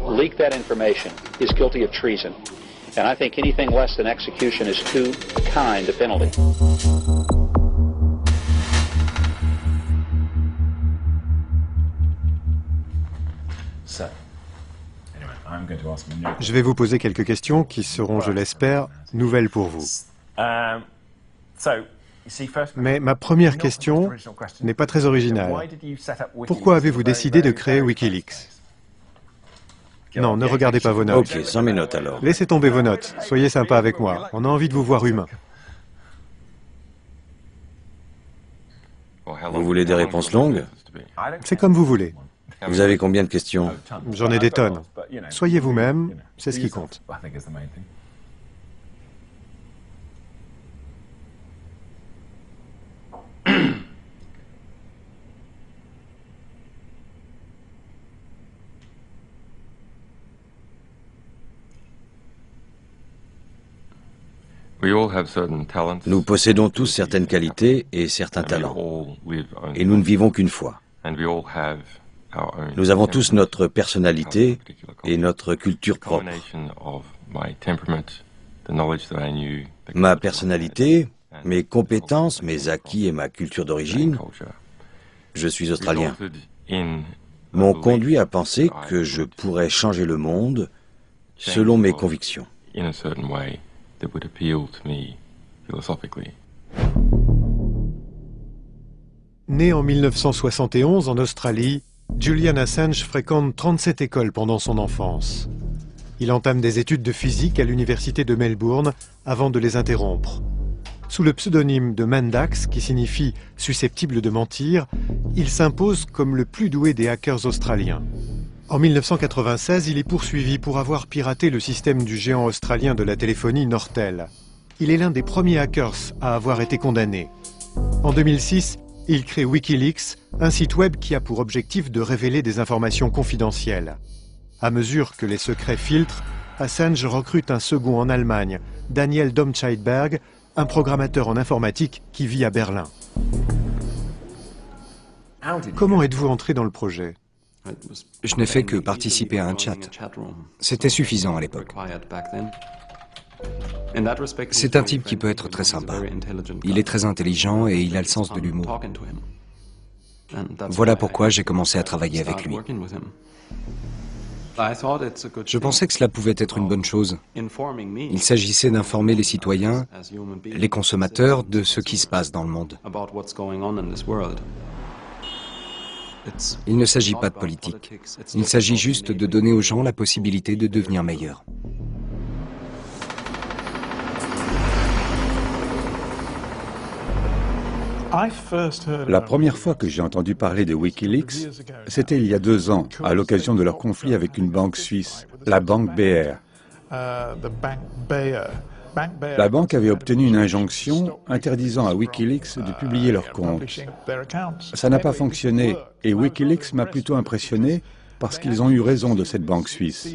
leak that information is guilty of treason. And I think anything less than execution is too kind a penalty. Je vais vous poser quelques questions qui seront, je l'espère, nouvelles pour vous. Mais ma première question n'est pas très originale. Pourquoi avez-vous décidé de créer Wikileaks? Non, ne regardez pas vos notes. Ok, sans mes notes alors. Laissez tomber vos notes. Soyez sympa avec moi. On a envie de vous voir humain. Vous voulez des réponses longues? C'est comme vous voulez. Vous avez combien de questions? J'en ai des tonnes. Soyez vous-même, c'est ce qui compte. Nous possédons tous certaines qualités et certains talents. Et nous ne vivons qu'une fois. Nous avons tous notre personnalité et notre culture propre. Ma personnalité, mes compétences, mes acquis et ma culture d'origine, je suis australien, m'ont conduit à penser que je pourrais changer le monde selon mes convictions. Né en 1971 en Australie, Julian Assange fréquente 37 écoles pendant son enfance. Il entame des études de physique à l'université de Melbourne avant de les interrompre. Sous le pseudonyme de Mendax, qui signifie « susceptible de mentir », il s'impose comme le plus doué des hackers australiens. En 1996, il est poursuivi pour avoir piraté le système du géant australien de la téléphonie Nortel. Il est l'un des premiers hackers à avoir été condamné. En 2006, il crée Wikileaks, un site web qui a pour objectif de révéler des informations confidentielles. À mesure que les secrets filtrent, Assange recrute un second en Allemagne, Daniel Domscheidberg, un programmateur en informatique qui vit à Berlin. Comment êtes-vous entré dans le projet? Je n'ai fait que participer à un chat. C'était suffisant à l'époque. C'est un type qui peut être très sympa. Il est très intelligent et il a le sens de l'humour. Voilà pourquoi j'ai commencé à travailler avec lui. Je pensais que cela pouvait être une bonne chose. Il s'agissait d'informer les citoyens, les consommateurs, de ce qui se passe dans le monde. Il ne s'agit pas de politique. Il s'agit juste de donner aux gens la possibilité de devenir meilleurs. La première fois que j'ai entendu parler de Wikileaks, c'était il y a 2 ans, à l'occasion de leur conflit avec une banque suisse, la banque BR. La banque avait obtenu une injonction interdisant à Wikileaks de publier leurs comptes. Ça n'a pas fonctionné et Wikileaks m'a plutôt impressionné parce qu'ils ont eu raison de cette banque suisse.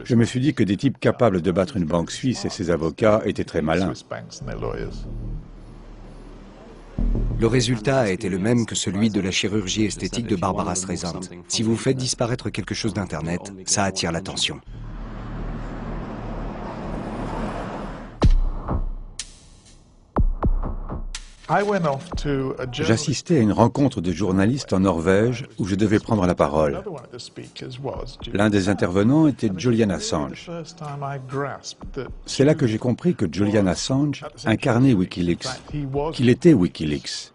Je me suis dit que des types capables de battre une banque suisse et ses avocats étaient très malins. Le résultat a été le même que celui de la chirurgie esthétique de Barbara Streisand. Si vous faites disparaître quelque chose d'Internet, ça attire l'attention. J'assistais à une rencontre de journalistes en Norvège où je devais prendre la parole. L'un des intervenants était Julian Assange. C'est là que j'ai compris que Julian Assange incarnait Wikileaks, qu'il était Wikileaks.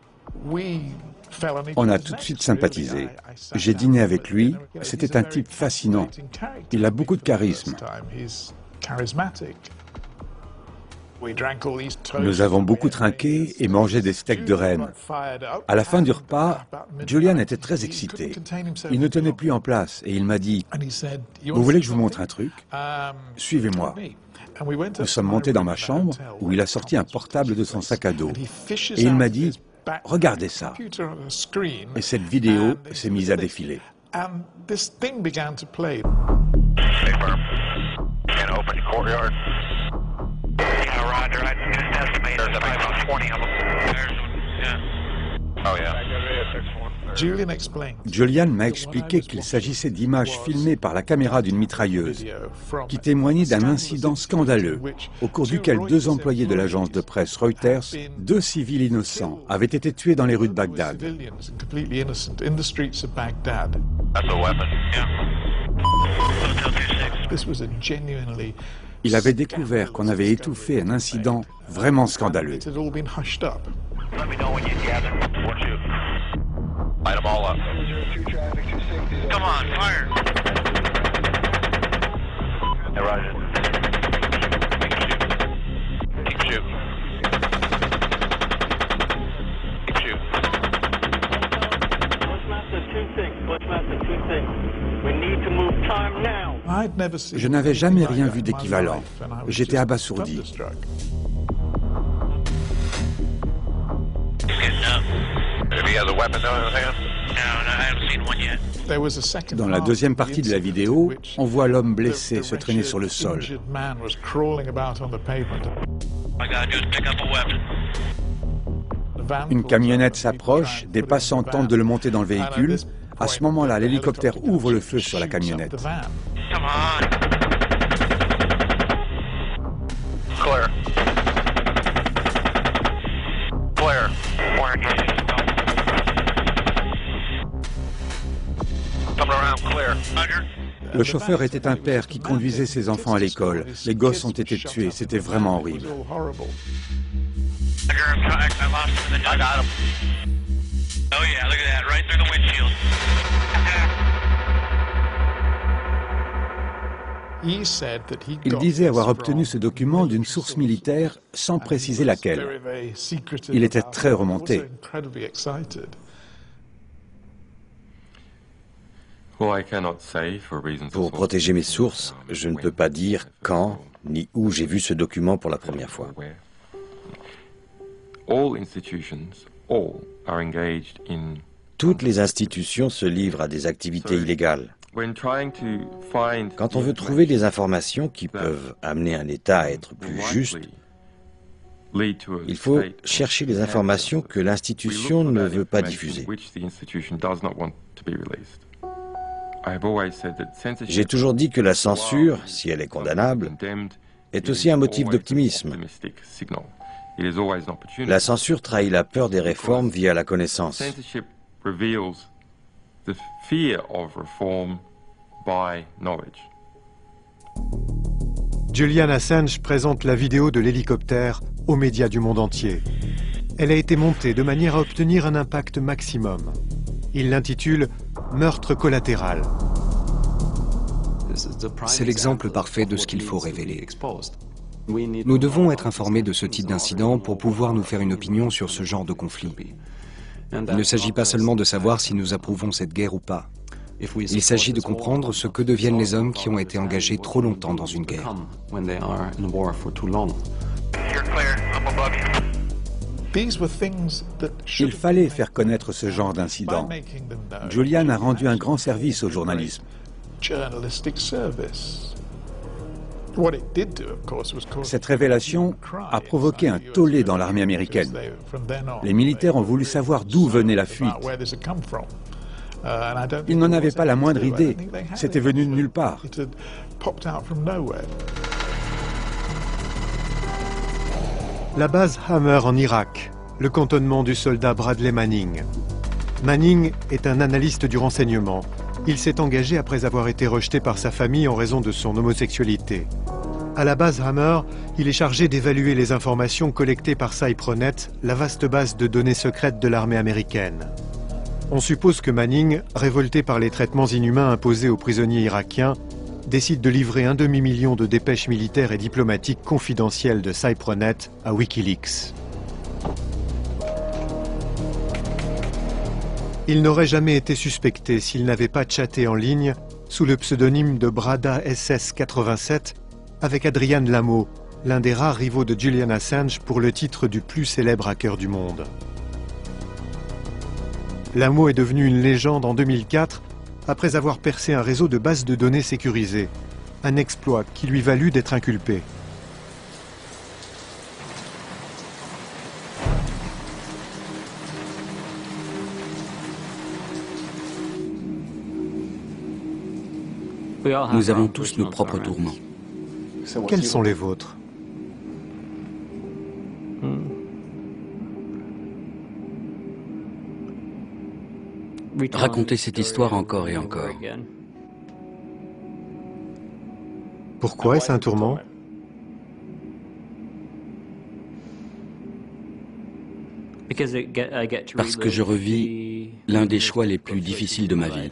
On a tout de suite sympathisé. J'ai dîné avec lui, c'était un type fascinant. Il a beaucoup de charisme. Nous avons beaucoup trinqué et mangé des steaks de renne. À la fin du repas, Julian était très excité. Il ne tenait plus en place et il m'a dit « Vous voulez que je vous montre un truc? Suivez-moi. » Nous sommes montés dans ma chambre où il a sorti un portable de son sac à dos. Et il m'a dit « Regardez ça. » Et cette vidéo s'est mise à défiler. Roger, I just estimated there's about 20 of them. Yeah. Oh, yeah. Julian m'a expliqué qu'il s'agissait d'images filmées par la caméra d'une mitrailleuse, qui témoignaient d'un incident scandaleux, au cours duquel 2 employés de l'agence de presse Reuters, 2 civils innocents, avaient été tués dans les rues de Bagdad. Il avait découvert qu'on avait étouffé un incident vraiment scandaleux. Light them all up. Come on, fire! Hey, Roger. Keep shooting. Keep shooting. Bushmaster 2-6. We need to move time now. Je n'avais jamais rien vu d'équivalent. J'étais abasourdi. He's getting up. If he has a weapon though in his hand? No, I haven't seen one yet. Dans la deuxième partie de la vidéo, on voit l'homme blessé se traîner sur le sol. All I gotta do is pick up a weapon. Une camionnette s'approche, des passants tentent de le monter dans le véhicule. À ce moment-là, l'hélicoptère ouvre le feu sur la camionnette. Come on. Clear. Clear. More engaged. Coming around clear. Roger. Le chauffeur était un père qui conduisait ses enfants à l'école. Les gosses ont été tués, c'était vraiment horrible. I lost him in the I got him. Oh yeah, look at that, right through the windshield. Il disait avoir obtenu ce document d'une source militaire sans préciser laquelle. Il était très remonté. Pour protéger mes sources, je ne peux pas dire quand ni où j'ai vu ce document pour la première fois. Toutes les institutions se livrent à des activités illégales. Quand on veut trouver des informations qui peuvent amener un État à être plus juste, il faut chercher les informations que l'institution ne veut pas diffuser. J'ai toujours dit que la censure, si elle est condamnable, est aussi un motif d'optimisme. La censure trahit la peur des réformes via la connaissance. Julian Assange présente la vidéo de l'hélicoptère aux médias du monde entier. Elle a été montée de manière à obtenir un impact maximum. Il l'intitule « Meurtre collatéral ». C'est l'exemple parfait de ce qu'il faut révéler. Nous devons être informés de ce type d'incident pour pouvoir nous faire une opinion sur ce genre de conflit. Il ne s'agit pas seulement de savoir si nous approuvons cette guerre ou pas. Il s'agit de comprendre ce que deviennent les hommes qui ont été engagés trop longtemps dans une guerre. You're clear. I'm above you. Il fallait faire connaître ce genre d'incident. Julian a rendu un grand service au journalisme. Cette révélation a provoqué un tollé dans l'armée américaine. Les militaires ont voulu savoir d'où venait la fuite. Ils n'en avaient pas la moindre idée. C'était venu de nulle part. La base Hammer en Irak, le cantonnement du soldat Bradley Manning. Manning est un analyste du renseignement. Il s'est engagé après avoir été rejeté par sa famille en raison de son homosexualité. À la base Hammer, il est chargé d'évaluer les informations collectées par CypherNet, la vaste base de données secrètes de l'armée américaine. On suppose que Manning, révolté par les traitements inhumains imposés aux prisonniers irakiens, décide de livrer 1 demi-million de dépêches militaires et diplomatiques confidentielles de CypherNet à Wikileaks. Il n'aurait jamais été suspecté s'il n'avait pas chatté en ligne sous le pseudonyme de Brada SS87 avec Adrian Lamo, l'un des rares rivaux de Julian Assange pour le titre du plus célèbre hacker du monde. Lamo est devenu une légende en 2004 après avoir percé un réseau de bases de données sécurisées, un exploit qui lui valut d'être inculpé. Nous avons tous nos propres tourments. Quels sont les vôtres? Raconter cette histoire encore et encore. Pourquoi est-ce un tourment? Parce que je revis l'un des choix les plus difficiles de ma vie.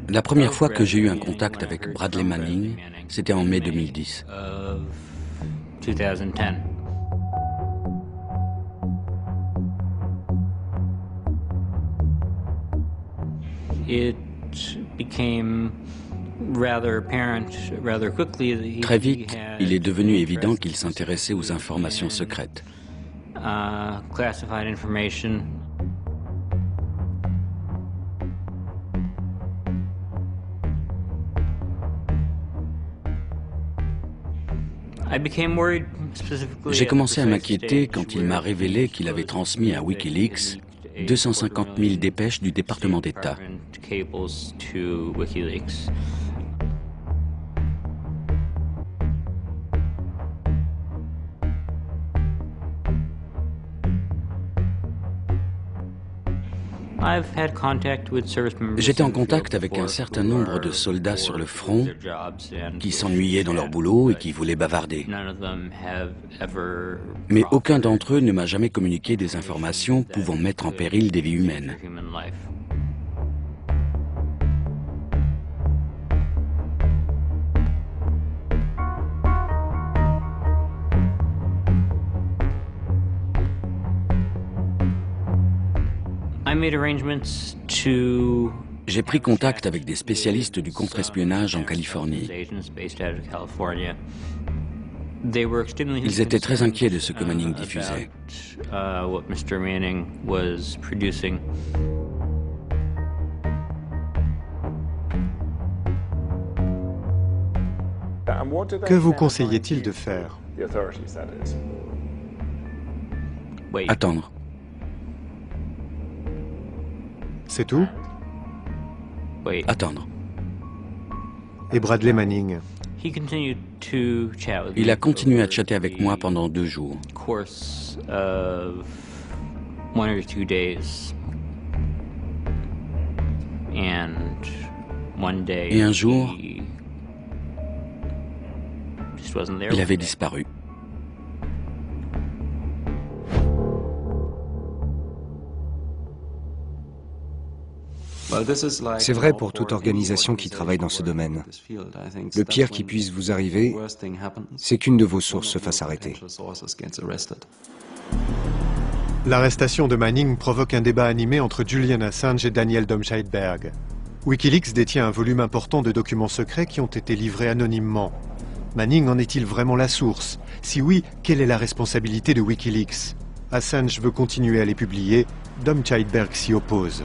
La première fois que j'ai eu un contact avec Bradley Manning, c'était en mai 2010. Très vite, il est devenu évident qu'il s'intéressait aux informations secrètes. J'ai commencé à m'inquiéter quand il m'a révélé qu'il avait transmis à Wikileaks 250 000 dépêches du département d'État. J'étais en contact avec un certain nombre de soldats sur le front qui s'ennuyaient dans leur boulot et qui voulaient bavarder. Mais aucun d'entre eux ne m'a jamais communiqué des informations pouvant mettre en péril des vies humaines. J'ai pris contact avec des spécialistes du contre-espionnage en Californie. Ils étaient très inquiets de ce que Manning diffusait. Que vous conseillait-il de faire? Attendre. C'est tout? Attendre. Et Bradley Manning? Il a continué à chatter avec moi pendant 2 jours. Et un jour, il avait disparu. C'est vrai pour toute organisation qui travaille dans ce domaine. Le pire qui puisse vous arriver, c'est qu'une de vos sources se fasse arrêter. L'arrestation de Manning provoque un débat animé entre Julian Assange et Daniel Domscheit-Berg. Wikileaks détient un volume important de documents secrets qui ont été livrés anonymement. Manning en est-il vraiment la source? Si oui, quelle est la responsabilité de Wikileaks? Assange veut continuer à les publier, Domscheit-Berg s'y oppose.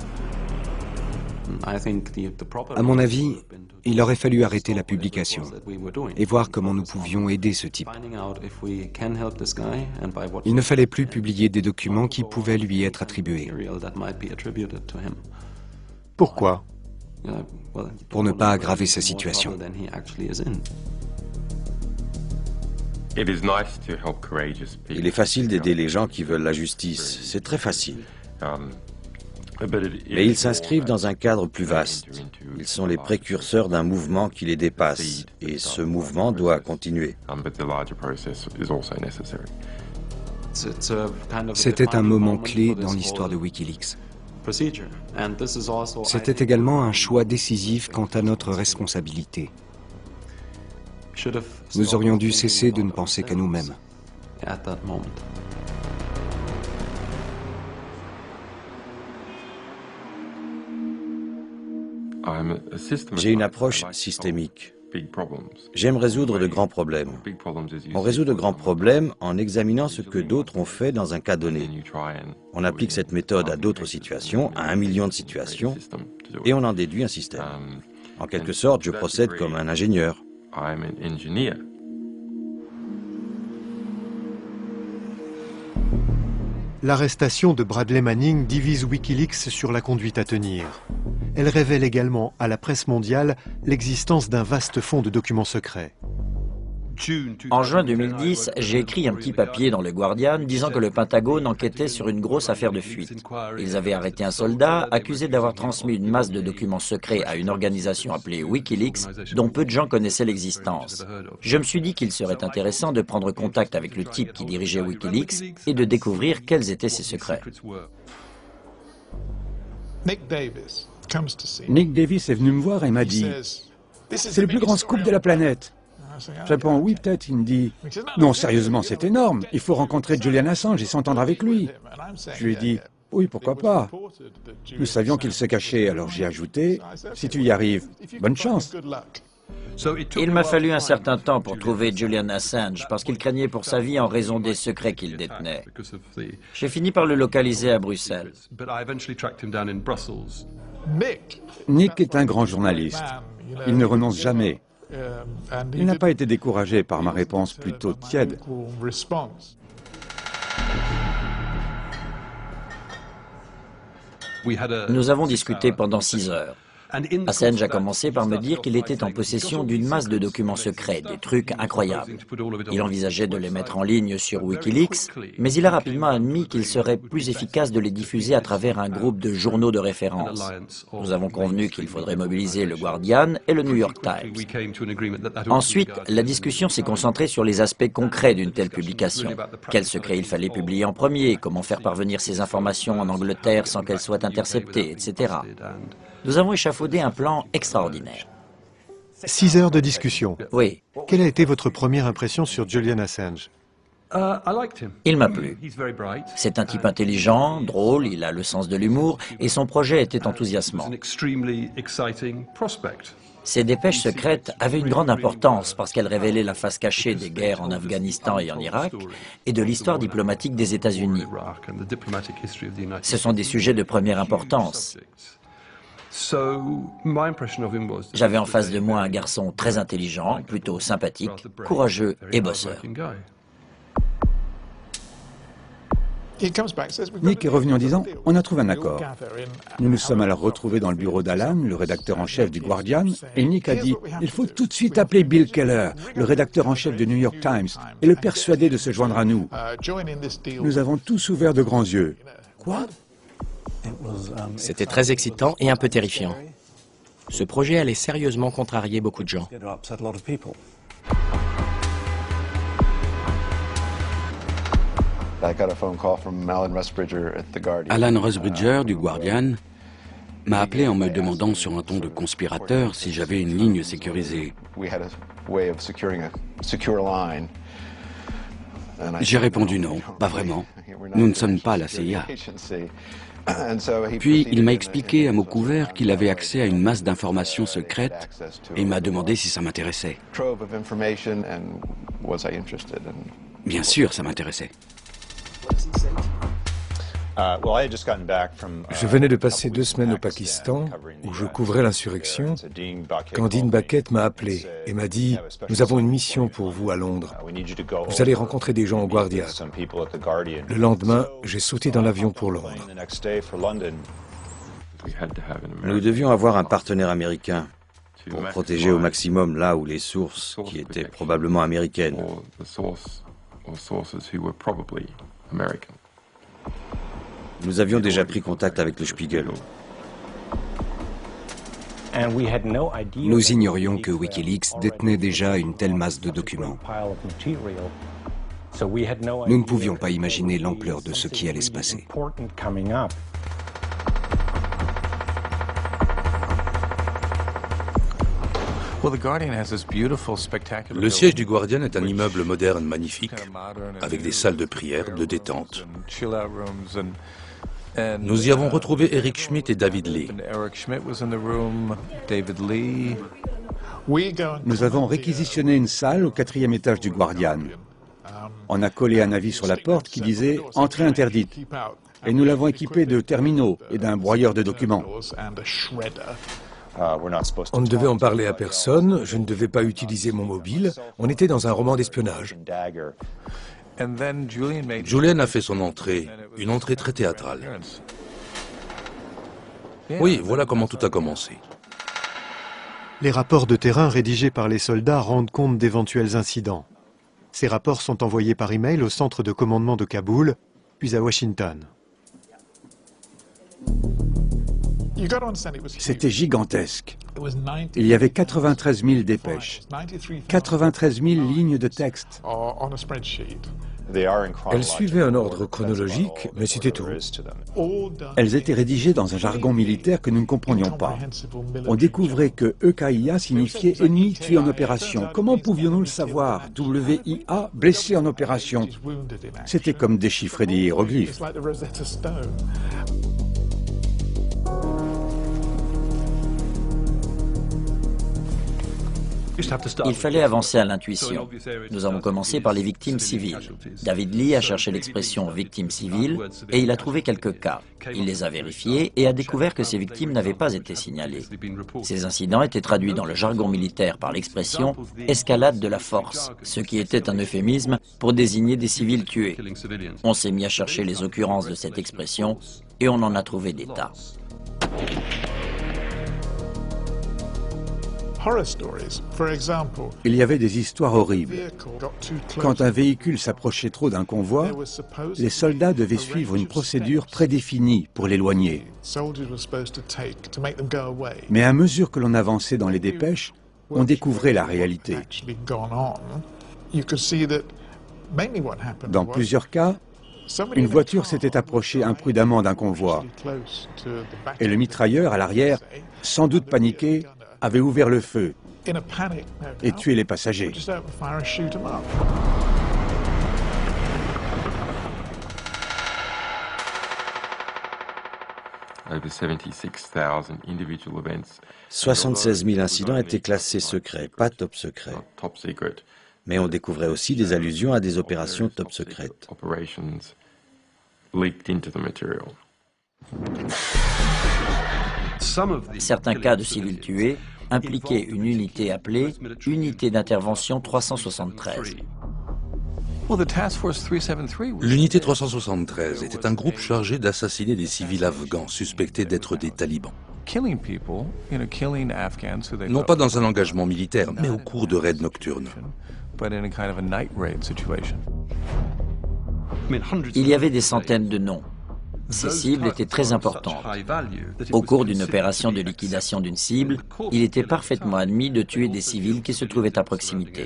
À mon avis, il aurait fallu arrêter la publication et voir comment nous pouvions aider ce type. Il ne fallait plus publier des documents qui pouvaient lui être attribués. Pourquoi? Pour ne pas aggraver sa situation. Il est facile d'aider les gens qui veulent la justice. C'est très facile. Mais ils s'inscrivent dans un cadre plus vaste. Ils sont les précurseurs d'un mouvement qui les dépasse. Et ce mouvement doit continuer. C'était un moment clé dans l'histoire de Wikileaks. C'était également un choix décisif quant à notre responsabilité. Nous aurions dû cesser de ne penser qu'à nous-mêmes. J'ai une approche systémique. J'aime résoudre de grands problèmes. On résout de grands problèmes en examinant ce que d'autres ont fait dans un cas donné. On applique cette méthode à d'autres situations, à 1 million de situations, et on en déduit un système. En quelque sorte, je procède comme un ingénieur. L'arrestation de Bradley Manning divise Wikileaks sur la conduite à tenir. Elle révèle également à la presse mondiale l'existence d'un vaste fonds de documents secrets. En juin 2010, j'ai écrit un petit papier dans le Guardian disant que le Pentagone enquêtait sur une grosse affaire de fuite. Ils avaient arrêté un soldat accusé d'avoir transmis une masse de documents secrets à une organisation appelée Wikileaks, dont peu de gens connaissaient l'existence. Je me suis dit qu'il serait intéressant de prendre contact avec le type qui dirigeait Wikileaks et de découvrir quels étaient ses secrets. Nick Davis est venu me voir et m'a dit « C'est le plus grand scoop de la planète ». Je réponds « Oui, peut-être ». Il me dit « Non, sérieusement, c'est énorme. Il faut rencontrer Julian Assange et s'entendre avec lui. » Je lui ai dit « Oui, pourquoi pas. » Nous savions qu'il se cachait, alors j'ai ajouté « Si tu y arrives, bonne chance. » Il m'a fallu un certain temps pour trouver Julian Assange parce qu'il craignait pour sa vie en raison des secrets qu'il détenait. J'ai fini par le localiser à Bruxelles. Nick est un grand journaliste. Il ne renonce jamais. Il n'a pas été découragé par ma réponse plutôt tiède. Nous avons discuté pendant 6 heures. Assange a commencé par me dire qu'il était en possession d'une masse de documents secrets, des trucs incroyables. Il envisageait de les mettre en ligne sur Wikileaks, mais il a rapidement admis qu'il serait plus efficace de les diffuser à travers un groupe de journaux de référence. Nous avons convenu qu'il faudrait mobiliser le Guardian et le New York Times. Ensuite, la discussion s'est concentrée sur les aspects concrets d'une telle publication. Quels secrets il fallait publier en premier, comment faire parvenir ces informations en Angleterre sans qu'elles soient interceptées, etc. Nous avons échafaudé un plan extraordinaire. 6 heures de discussion. Oui. Quelle a été votre première impression sur Julian Assange? Il m'a plu. C'est un type intelligent, drôle, il a le sens de l'humour et son projet était enthousiasmant. Ces dépêches secrètes avaient une grande importance parce qu'elles révélaient la face cachée des guerres en Afghanistan et en Irak et de l'histoire diplomatique des États-Unis. Ce sont des sujets de première importance. J'avais en face de moi un garçon très intelligent, plutôt sympathique, courageux et bosseur. Nick est revenu en disant « On a trouvé un accord ». Nous nous sommes alors retrouvés dans le bureau d'Alan, le rédacteur en chef du Guardian, et Nick a dit « Il faut tout de suite appeler Bill Keller, le rédacteur en chef du New York Times, et le persuader de se joindre à nous. » Nous avons tous ouvert de grands yeux. Quoi ? C'était très excitant et un peu terrifiant. Ce projet allait sérieusement contrarier beaucoup de gens. Alan Rusbridger du Guardian m'a appelé en me demandant sur un ton de conspirateur si j'avais une ligne sécurisée. J'ai répondu non, pas vraiment. Nous ne sommes pas la CIA. Puis il m'a expliqué à mots couverts qu'il avait accès à une masse d'informations secrètes et m'a demandé si ça m'intéressait. Bien sûr, ça m'intéressait. Je venais de passer 2 semaines au Pakistan, où je couvrais l'insurrection, quand Dean Baquet m'a appelé et m'a dit « Nous avons une mission pour vous à Londres. Vous allez rencontrer des gens au Guardian. » Le lendemain, j'ai sauté dans l'avion pour Londres. Nous devions avoir un partenaire américain pour protéger au maximum là où les sources, qui étaient probablement américaines. Nous avions déjà pris contact avec le Spiegel. Nous ignorions que Wikileaks détenait déjà une telle masse de documents. Nous ne pouvions pas imaginer l'ampleur de ce qui allait se passer. Le siège du Guardian est un immeuble moderne magnifique, avec des salles de prière, de détente. Nous y avons retrouvé Eric Schmidt et David Lee. Nous avons réquisitionné une salle au 4e étage du Guardian. On a collé un avis sur la porte qui disait « Entrée interdite ». Et nous l'avons équipé de terminaux et d'un broyeur de documents. On ne devait en parler à personne, je ne devais pas utiliser mon mobile, on était dans un roman d'espionnage. Julian a fait son entrée, une entrée très théâtrale. Oui, voilà comment tout a commencé. Les rapports de terrain rédigés par les soldats rendent compte d'éventuels incidents. Ces rapports sont envoyés par email au centre de commandement de Kaboul, puis à Washington. C'était gigantesque. Il y avait 93 000 dépêches, 93 000 lignes de texte. Elles suivaient un ordre chronologique, mais c'était tout. Elles étaient rédigées dans un jargon militaire que nous ne comprenions pas. On découvrait que EKIA signifiait ennemi tué en opération. Comment pouvions-nous le savoir? WIA, blessé en opération. C'était comme déchiffrer des hiéroglyphes. Il fallait avancer à l'intuition. Nous avons commencé par les victimes civiles. David Lee a cherché l'expression « victime civile » et il a trouvé quelques cas. Il les a vérifiés et a découvert que ces victimes n'avaient pas été signalées. Ces incidents étaient traduits dans le jargon militaire par l'expression « escalade de la force », ce qui était un euphémisme pour désigner des civils tués. On s'est mis à chercher les occurrences de cette expression et on en a trouvé des tas. Il y avait des histoires horribles. Quand un véhicule s'approchait trop d'un convoi, les soldats devaient suivre une procédure prédéfinie pour l'éloigner. Mais à mesure que l'on avançait dans les dépêches, on découvrait la réalité. Dans plusieurs cas, une voiture s'était approchée imprudemment d'un convoi et le mitrailleur à l'arrière, sans doute paniqué, avait ouvert le feu et tué les passagers. « 76 000 incidents étaient classés secrets, pas top secret. Mais on découvrait aussi des allusions à des opérations top secrètes. Certains cas de civils tués impliquaient une unité appelée Unité d'intervention 373. L'unité 373 était un groupe chargé d'assassiner des civils afghans suspectés d'être des talibans. Non pas dans un engagement militaire, mais au cours de raids nocturnes. Il y avait des centaines de noms. Ces cibles étaient très importantes. Au cours d'une opération de liquidation d'une cible, il était parfaitement admis de tuer des civils qui se trouvaient à proximité.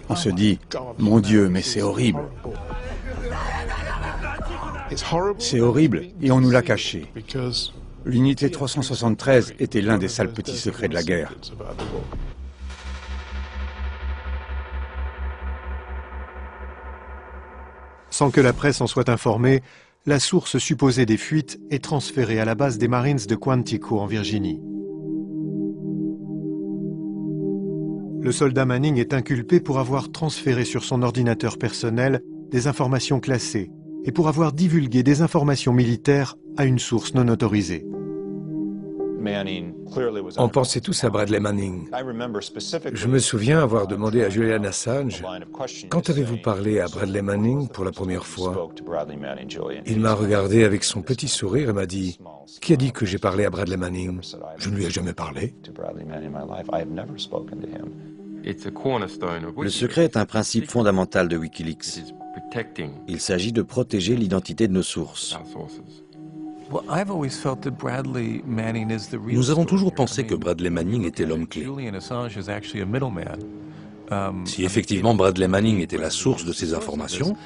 On se dit, mon Dieu, mais c'est horrible. C'est horrible et on nous l'a caché. L'unité 373 était l'un des sales petits secrets de la guerre. Sans que la presse en soit informée, la source supposée des fuites est transférée à la base des Marines de Quantico en Virginie. Le soldat Manning est inculpé pour avoir transféré sur son ordinateur personnel des informations classées et pour avoir divulgué des informations militaires à une source non autorisée. On pensait tous à Bradley Manning. Je me souviens avoir demandé à Julian Assange « Quand avez-vous parlé à Bradley Manning pour la première fois ?» Il m'a regardé avec son petit sourire et m'a dit « Qui a dit que j'ai parlé à Bradley Manning? Je ne lui ai jamais parlé. » Le secret est un principe fondamental de Wikileaks. Il s'agit de protéger l'identité de nos sources. Nous avons toujours pensé que Bradley Manning était l'homme clé. Si effectivement Bradley Manning était la source de ces informations,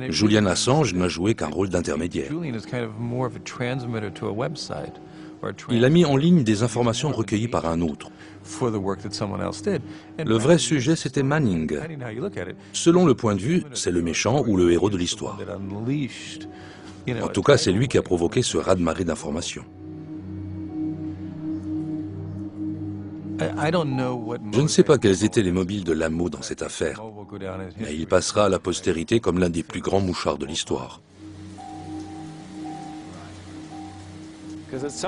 Julian Assange n'a joué qu'un rôle d'intermédiaire. Il a mis en ligne des informations recueillies par un autre. Le vrai sujet, c'était Manning. Selon le point de vue, c'est le méchant ou le héros de l'histoire. En tout cas, c'est lui qui a provoqué ce raz-de-marée d'informations. Je ne sais pas quels étaient les mobiles de Lamo dans cette affaire, mais il passera à la postérité comme l'un des plus grands mouchards de l'histoire.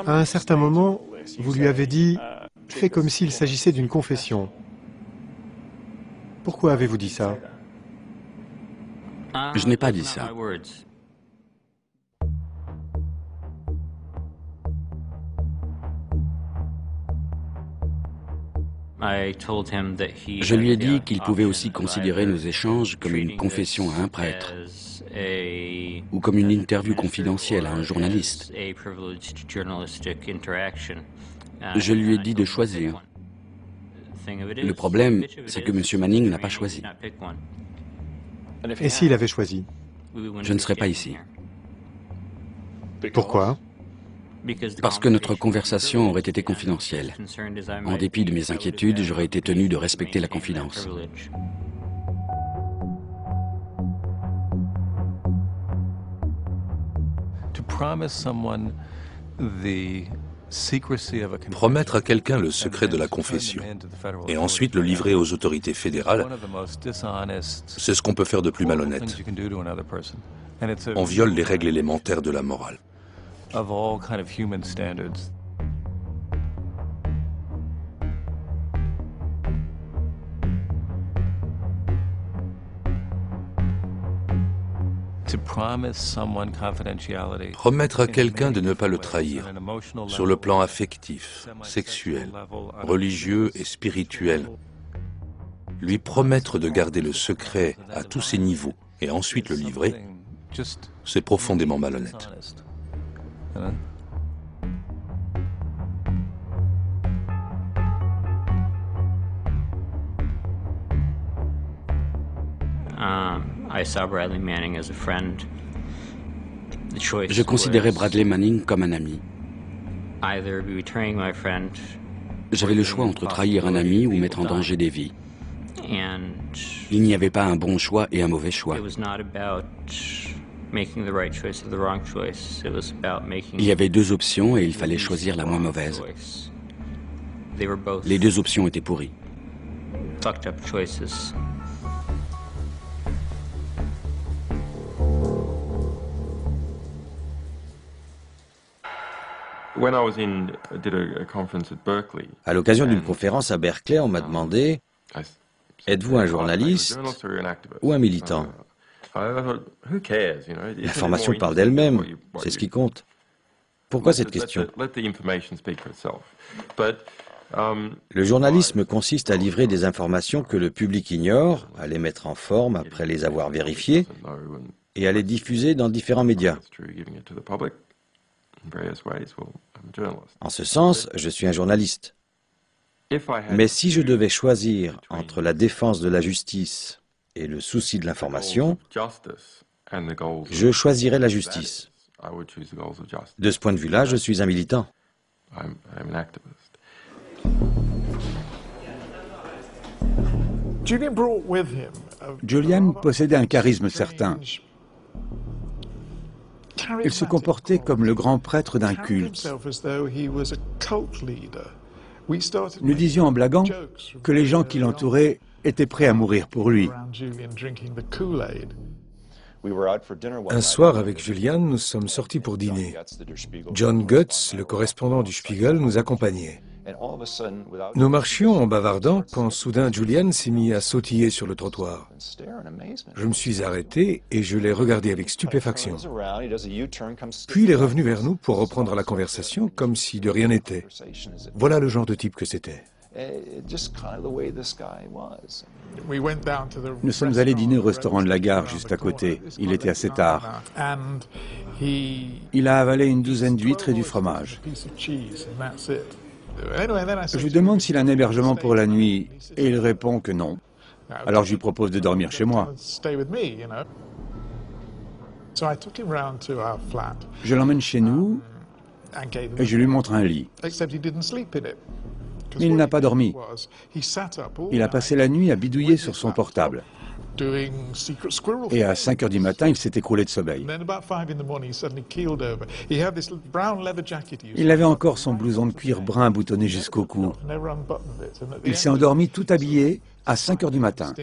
À un certain moment, vous lui avez dit « Fais comme s'il s'agissait d'une confession ». Pourquoi avez-vous dit ça? Je n'ai pas dit ça. Je lui ai dit qu'il pouvait aussi considérer nos échanges comme une confession à un prêtre ou comme une interview confidentielle à un journaliste. Je lui ai dit de choisir. Le problème, c'est que M. Manning n'a pas choisi. Et s'il avait choisi? Je ne serais pas ici. Pourquoi? Parce que notre conversation aurait été confidentielle. En dépit de mes inquiétudes, j'aurais été tenu de respecter la confidence. Promettre à quelqu'un le secret de la confession et ensuite le livrer aux autorités fédérales, c'est ce qu'on peut faire de plus malhonnête. On viole les règles élémentaires de la morale. Promettre à quelqu'un de ne pas le trahir sur le plan affectif, sexuel, religieux et spirituel. Lui promettre de garder le secret à tous ses niveaux et ensuite le livrer, c'est profondément malhonnête. Je considérais Bradley Manning comme un ami. J'avais le choix entre trahir un ami ou mettre en danger des vies. Il n'y avait pas un bon choix et un mauvais choix. Il y avait deux options et il fallait choisir la moins mauvaise. Les deux options étaient pourries. À l'occasion d'une conférence à Berkeley, on m'a demandé « Êtes-vous un journaliste ou un militant ?» L'information parle d'elle-même, c'est ce qui compte. Pourquoi cette question? Le journalisme consiste à livrer des informations que le public ignore, à les mettre en forme après les avoir vérifiées et à les diffuser dans différents médias. En ce sens, je suis un journaliste. Mais si je devais choisir entre la défense de la justice et le souci de l'information, je choisirais la justice. De ce point de vue-là, je suis un militant. Julian possédait un charisme certain. Il se comportait comme le grand prêtre d'un culte. Nous disions en blaguant que les gens qui l'entouraient étaient prêts à mourir pour lui. Un soir, avec Julian, nous sommes sortis pour dîner. John Gutz, le correspondant du Spiegel, nous accompagnait. Nous marchions en bavardant quand soudain Julian s'est mis à sautiller sur le trottoir. Je me suis arrêté et je l'ai regardé avec stupéfaction. Puis il est revenu vers nous pour reprendre la conversation comme si de rien n'était. Voilà le genre de type que c'était. Nous sommes allés dîner au restaurant de la gare juste à côté. Il était assez tard. Il a avalé une douzaine d'huîtres et du fromage. Je lui demande s'il a un hébergement pour la nuit et il répond que non. Alors je lui propose de dormir chez moi. Je l'emmène chez nous et je lui montre un lit. Mais il n'a pas dormi. Il a passé la nuit à bidouiller sur son portable. Et à 5 heures du matin, il s'est écroulé de sommeil. Il avait encore son blouson de cuir brun boutonné jusqu'au cou. Il s'est endormi tout habillé à 5 heures du matin.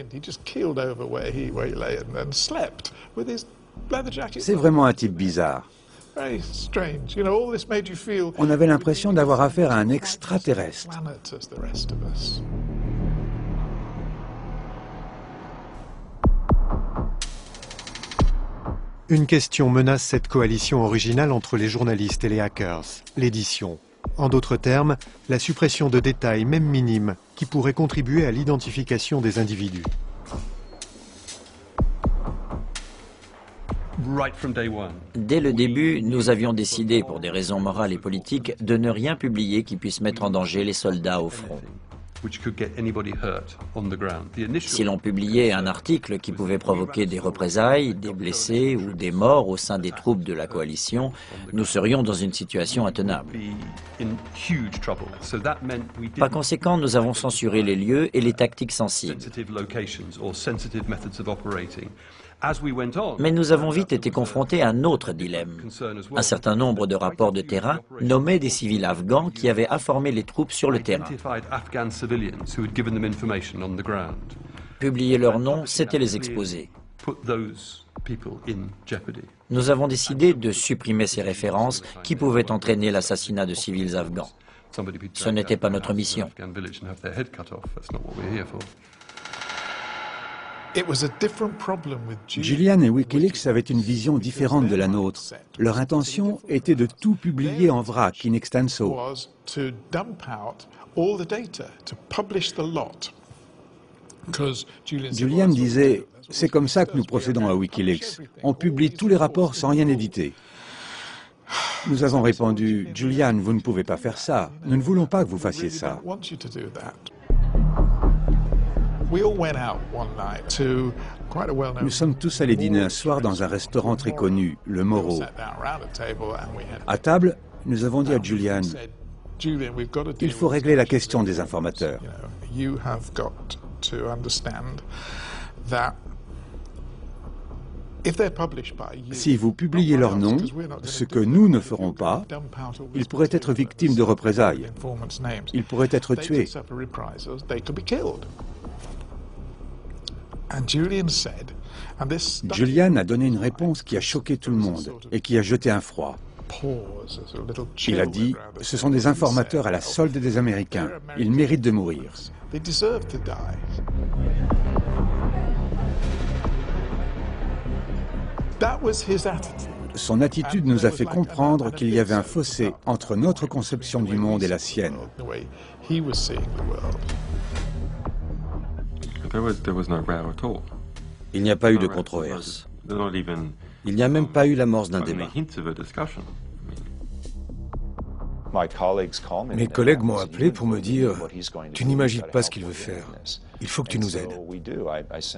C'est vraiment un type bizarre. On avait l'impression d'avoir affaire à un Une question menace cette coalition originale entre les journalistes et les hackers, l'édition. En d'autres termes, la suppression de détails, même minimes, qui pourraient contribuer à l'identification des individus. Dès le début, nous avions décidé, pour des raisons morales et politiques, de ne rien publier qui puisse mettre en danger les soldats au front. Si l'on publiait un article qui pouvait provoquer des représailles, des blessés ou des morts au sein des troupes de la coalition, nous serions dans une situation intenable. Par conséquent, nous avons censuré les lieux et les tactiques sensibles. Mais nous avons vite été confrontés à un autre dilemme. Un certain nombre de rapports de terrain nommaient des civils afghans qui avaient informé les troupes sur le terrain. Publier leurs noms, c'était les exposer. Nous avons décidé de supprimer ces références qui pouvaient entraîner l'assassinat de civils afghans. Ce n'était pas notre mission. Julian et Wikileaks avaient une vision différente de la nôtre. Leur intention était de tout publier en vrac, in extenso. Julian disait, c'est comme ça que nous procédons à Wikileaks. On publie tous les rapports sans rien éditer. Nous avons répondu, Julian, vous ne pouvez pas faire ça. Nous ne voulons pas que vous fassiez ça. Nous sommes tous allés dîner un soir dans un restaurant très connu, le Moro. À table, nous avons dit à Julian, il faut régler la question des informateurs. Si vous publiez leur nom, ce que nous ne ferons pas, ils pourraient être victimes de représailles. Ils pourraient être tués. Julian a donné une réponse qui a choqué tout le monde et qui a jeté un froid. Il a dit, ce sont des informateurs à la solde des Américains. Ils méritent de mourir. Son attitude nous a fait comprendre qu'il y avait un fossé entre notre conception du monde et la sienne. Il n'y a pas eu de controverse. Il n'y a même pas eu l'amorce d'un débat. Mes collègues m'ont appelé pour me dire « Tu n'imagines pas ce qu'il veut faire. Il faut que tu nous aides. »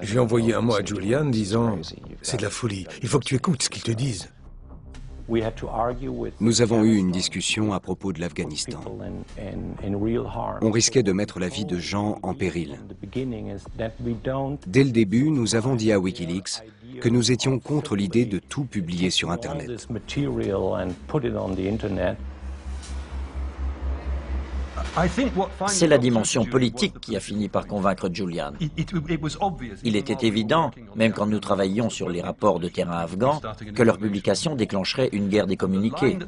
J'ai envoyé un mot à Julian disant « C'est de la folie. Il faut que tu écoutes ce qu'ils te disent. » Nous avons eu une discussion à propos de l'Afghanistan. On risquait de mettre la vie de gens en péril. Dès le début, nous avons dit à Wikileaks que nous étions contre l'idée de tout publier sur Internet. C'est la dimension politique qui a fini par convaincre Julian. Il était évident, même quand nous travaillions sur les rapports de terrain afghans, que leur publication déclencherait une guerre des communiqués.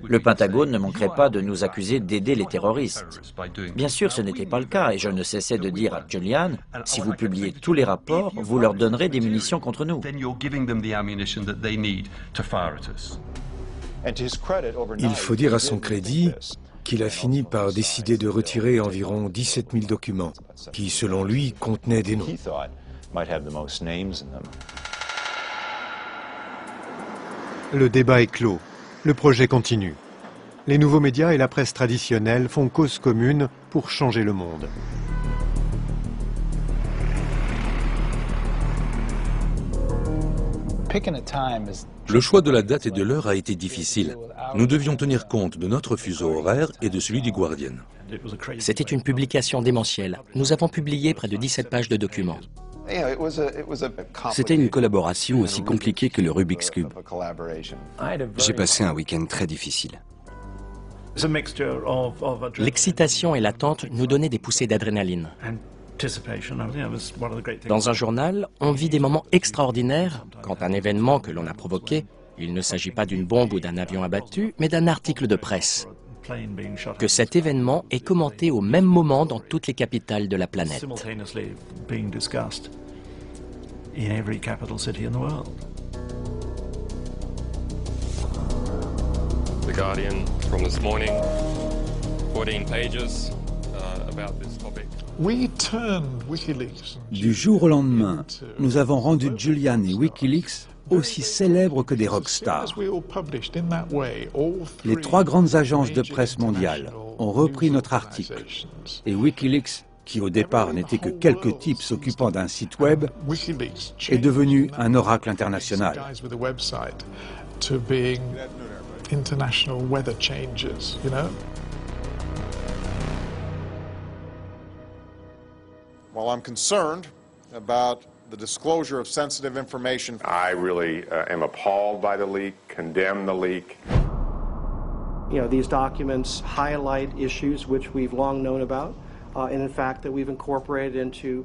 Le Pentagone ne manquerait pas de nous accuser d'aider les terroristes. Bien sûr, ce n'était pas le cas, et je ne cessais de dire à Julian, si vous publiez tous les rapports, vous leur donnerez des munitions contre nous. Il faut dire à son crédit qu'il a fini par décider de retirer environ 17 000 documents, qui, selon lui, contenaient des noms. Le débat est clos. Le projet continue. Les nouveaux médias et la presse traditionnelle font cause commune pour changer le monde. Le choix de la date et de l'heure a été difficile. Nous devions tenir compte de notre fuseau horaire et de celui du Guardian. C'était une publication démentielle. Nous avons publié près de 17 pages de documents. C'était une collaboration aussi compliquée que le Rubik's Cube. J'ai passé un week-end très difficile. L'excitation et l'attente nous donnaient des poussées d'adrénaline. Dans un journal, on vit des moments extraordinaires quand un événement que l'on a provoqué, il ne s'agit pas d'une bombe ou d'un avion abattu, mais d'un article de presse. Que cet événement est commenté au même moment dans toutes les capitales de la planète. Guardian from this morning, 14 pages about this topic. Du jour au lendemain, nous avons rendu Julian et Wikileaks aussi célèbres que des rockstars. Les 3 grandes agences de presse mondiales ont repris notre article. Et Wikileaks, qui au départ n'était que quelques types s'occupant d'un site web, est devenu un oracle international. While I'm concerned about the disclosure of sensitive information, I really am appalled by the leak, condemn the leak. You know, these documents highlight issues which we've long known about, and in fact that we've incorporated into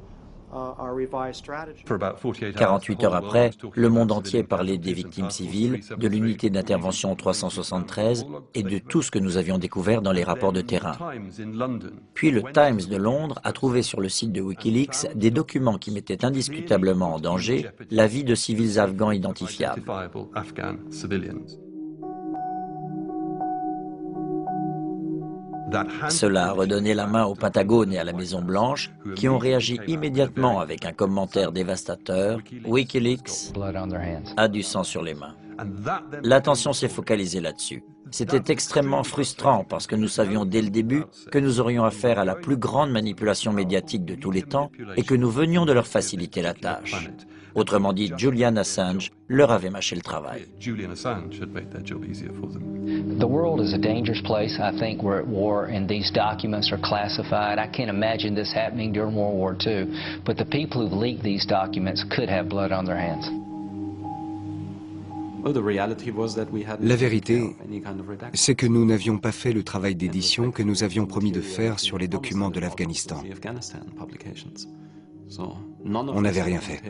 our revised strategy. 48 heures après, le monde entier parlait des victimes civiles, de l'unité d'intervention 373 et de tout ce que nous avions découvert dans les rapports de terrain. Puis le Times de Londres a trouvé sur le site de Wikileaks des documents qui mettaient indiscutablement en danger la vie de civils afghans identifiables. Cela a redonné la main au Pentagone et à la Maison-Blanche, qui ont réagi immédiatement avec un commentaire dévastateur. Wikileaks a du sang sur les mains. L'attention s'est focalisée là-dessus. C'était extrêmement frustrant parce que nous savions dès le début que nous aurions affaire à la plus grande manipulation médiatique de tous les temps et que nous venions de leur faciliter la tâche. Autrement dit, Julian Assange leur avait mâché le travail. The world is a dangerous place. I think we're at war and these documents are classified. I can't imagine this happening during World War II. But the people who've leaked these documents could have blood on their hands. La vérité, c'est que nous n'avions pas fait le travail d'édition que nous avions promis de faire sur les documents de l'Afghanistan. On n'avait rien fait.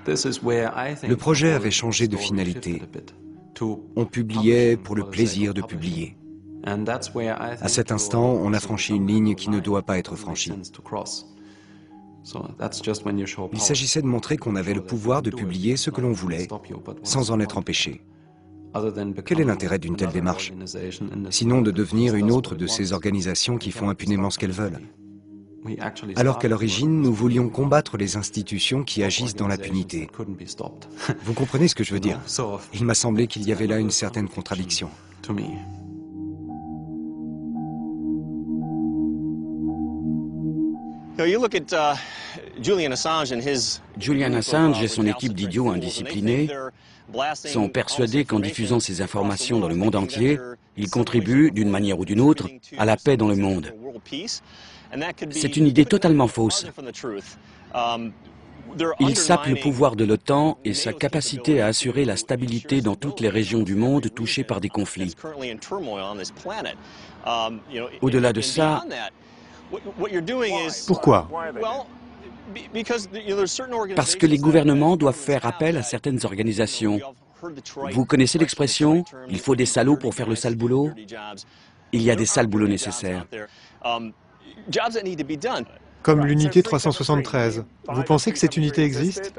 Le projet avait changé de finalité. On publiait pour le plaisir de publier. À cet instant, on a franchi une ligne qui ne doit pas être franchie. Il s'agissait de montrer qu'on avait le pouvoir de publier ce que l'on voulait, sans en être empêché. Quel est l'intérêt d'une telle démarche, sinon de devenir une autre de ces organisations qui font impunément ce qu'elles veulent? Alors qu'à l'origine, nous voulions combattre les institutions qui agissent dans l'impunité. Vous comprenez ce que je veux dire? Il m'a semblé qu'il y avait là une certaine contradiction. Julian Assange et son équipe d'idiots indisciplinés sont persuadés qu'en diffusant ces informations dans le monde entier, ils contribuent, d'une manière ou d'une autre, à la paix dans le monde. C'est une idée totalement fausse. Ils sapent le pouvoir de l'OTAN et sa capacité à assurer la stabilité dans toutes les régions du monde touchées par des conflits. Au-delà de ça, pourquoi? Parce que les gouvernements doivent faire appel à certaines organisations. Vous connaissez l'expression « il faut des salauds pour faire le sale boulot ». Il y a des sales boulots nécessaires. Comme l'unité 373. Vous pensez que cette unité existe?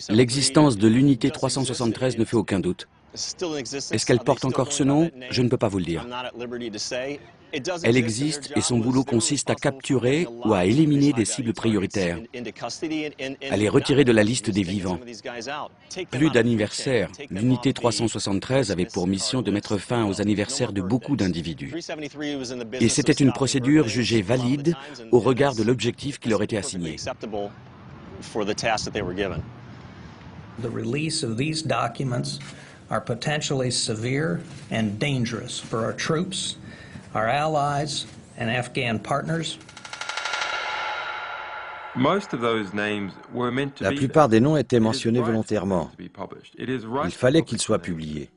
L'existence de l'unité 373 ne fait aucun doute. Est-ce qu'elle porte encore ce nom? Je ne peux pas vous le dire. Elle existe et son boulot consiste à capturer ou à éliminer des cibles prioritaires, à les retirer de la liste des vivants. Plus d'anniversaires, l'unité 373 avait pour mission de mettre fin aux anniversaires de beaucoup d'individus. Et c'était une procédure jugée valide au regard de l'objectif qui leur était assigné. The release of these documents are potentially severe and dangerous for our troops, our allies and Afghan partners. La plupart des noms étaient mentionnés volontairement. Il fallait qu'ils soient publiés.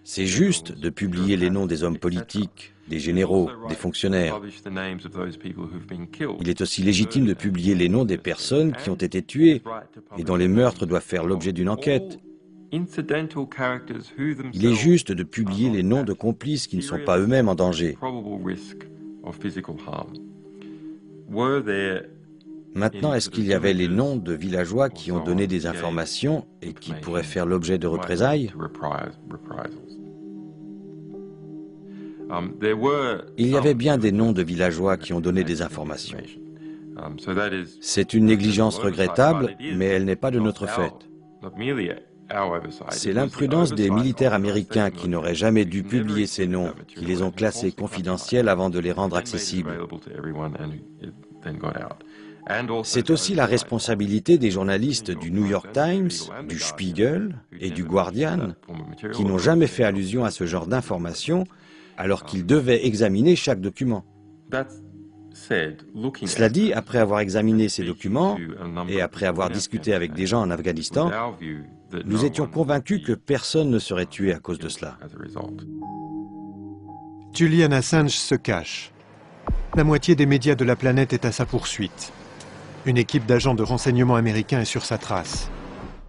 C'est juste de publier les noms des hommes politiques, des généraux, des fonctionnaires. Il est aussi légitime de publier les noms des personnes qui ont été tuées et dont les meurtres doivent faire l'objet d'une enquête. Il est juste de publier les noms de complices qui ne sont pas eux-mêmes en danger. Maintenant, est-ce qu'il y avait les noms de villageois qui ont donné des informations et qui pourraient faire l'objet de représailles? Il y avait bien des noms de villageois qui ont donné des informations. C'est une négligence regrettable, mais elle n'est pas de notre fait. C'est l'imprudence des militaires américains qui n'auraient jamais dû publier ces noms, qui les ont classés confidentiels avant de les rendre accessibles. C'est aussi la responsabilité des journalistes du New York Times, du Spiegel et du Guardian, qui n'ont jamais fait allusion à ce genre d'informations, alors qu'ils devaient examiner chaque document. Cela dit, après avoir examiné ces documents et après avoir discuté avec des gens en Afghanistan, nous étions convaincus que personne ne serait tué à cause de cela. Julian Assange se cache. La moitié des médias de la planète est à sa poursuite. Une équipe d'agents de renseignement américains est sur sa trace.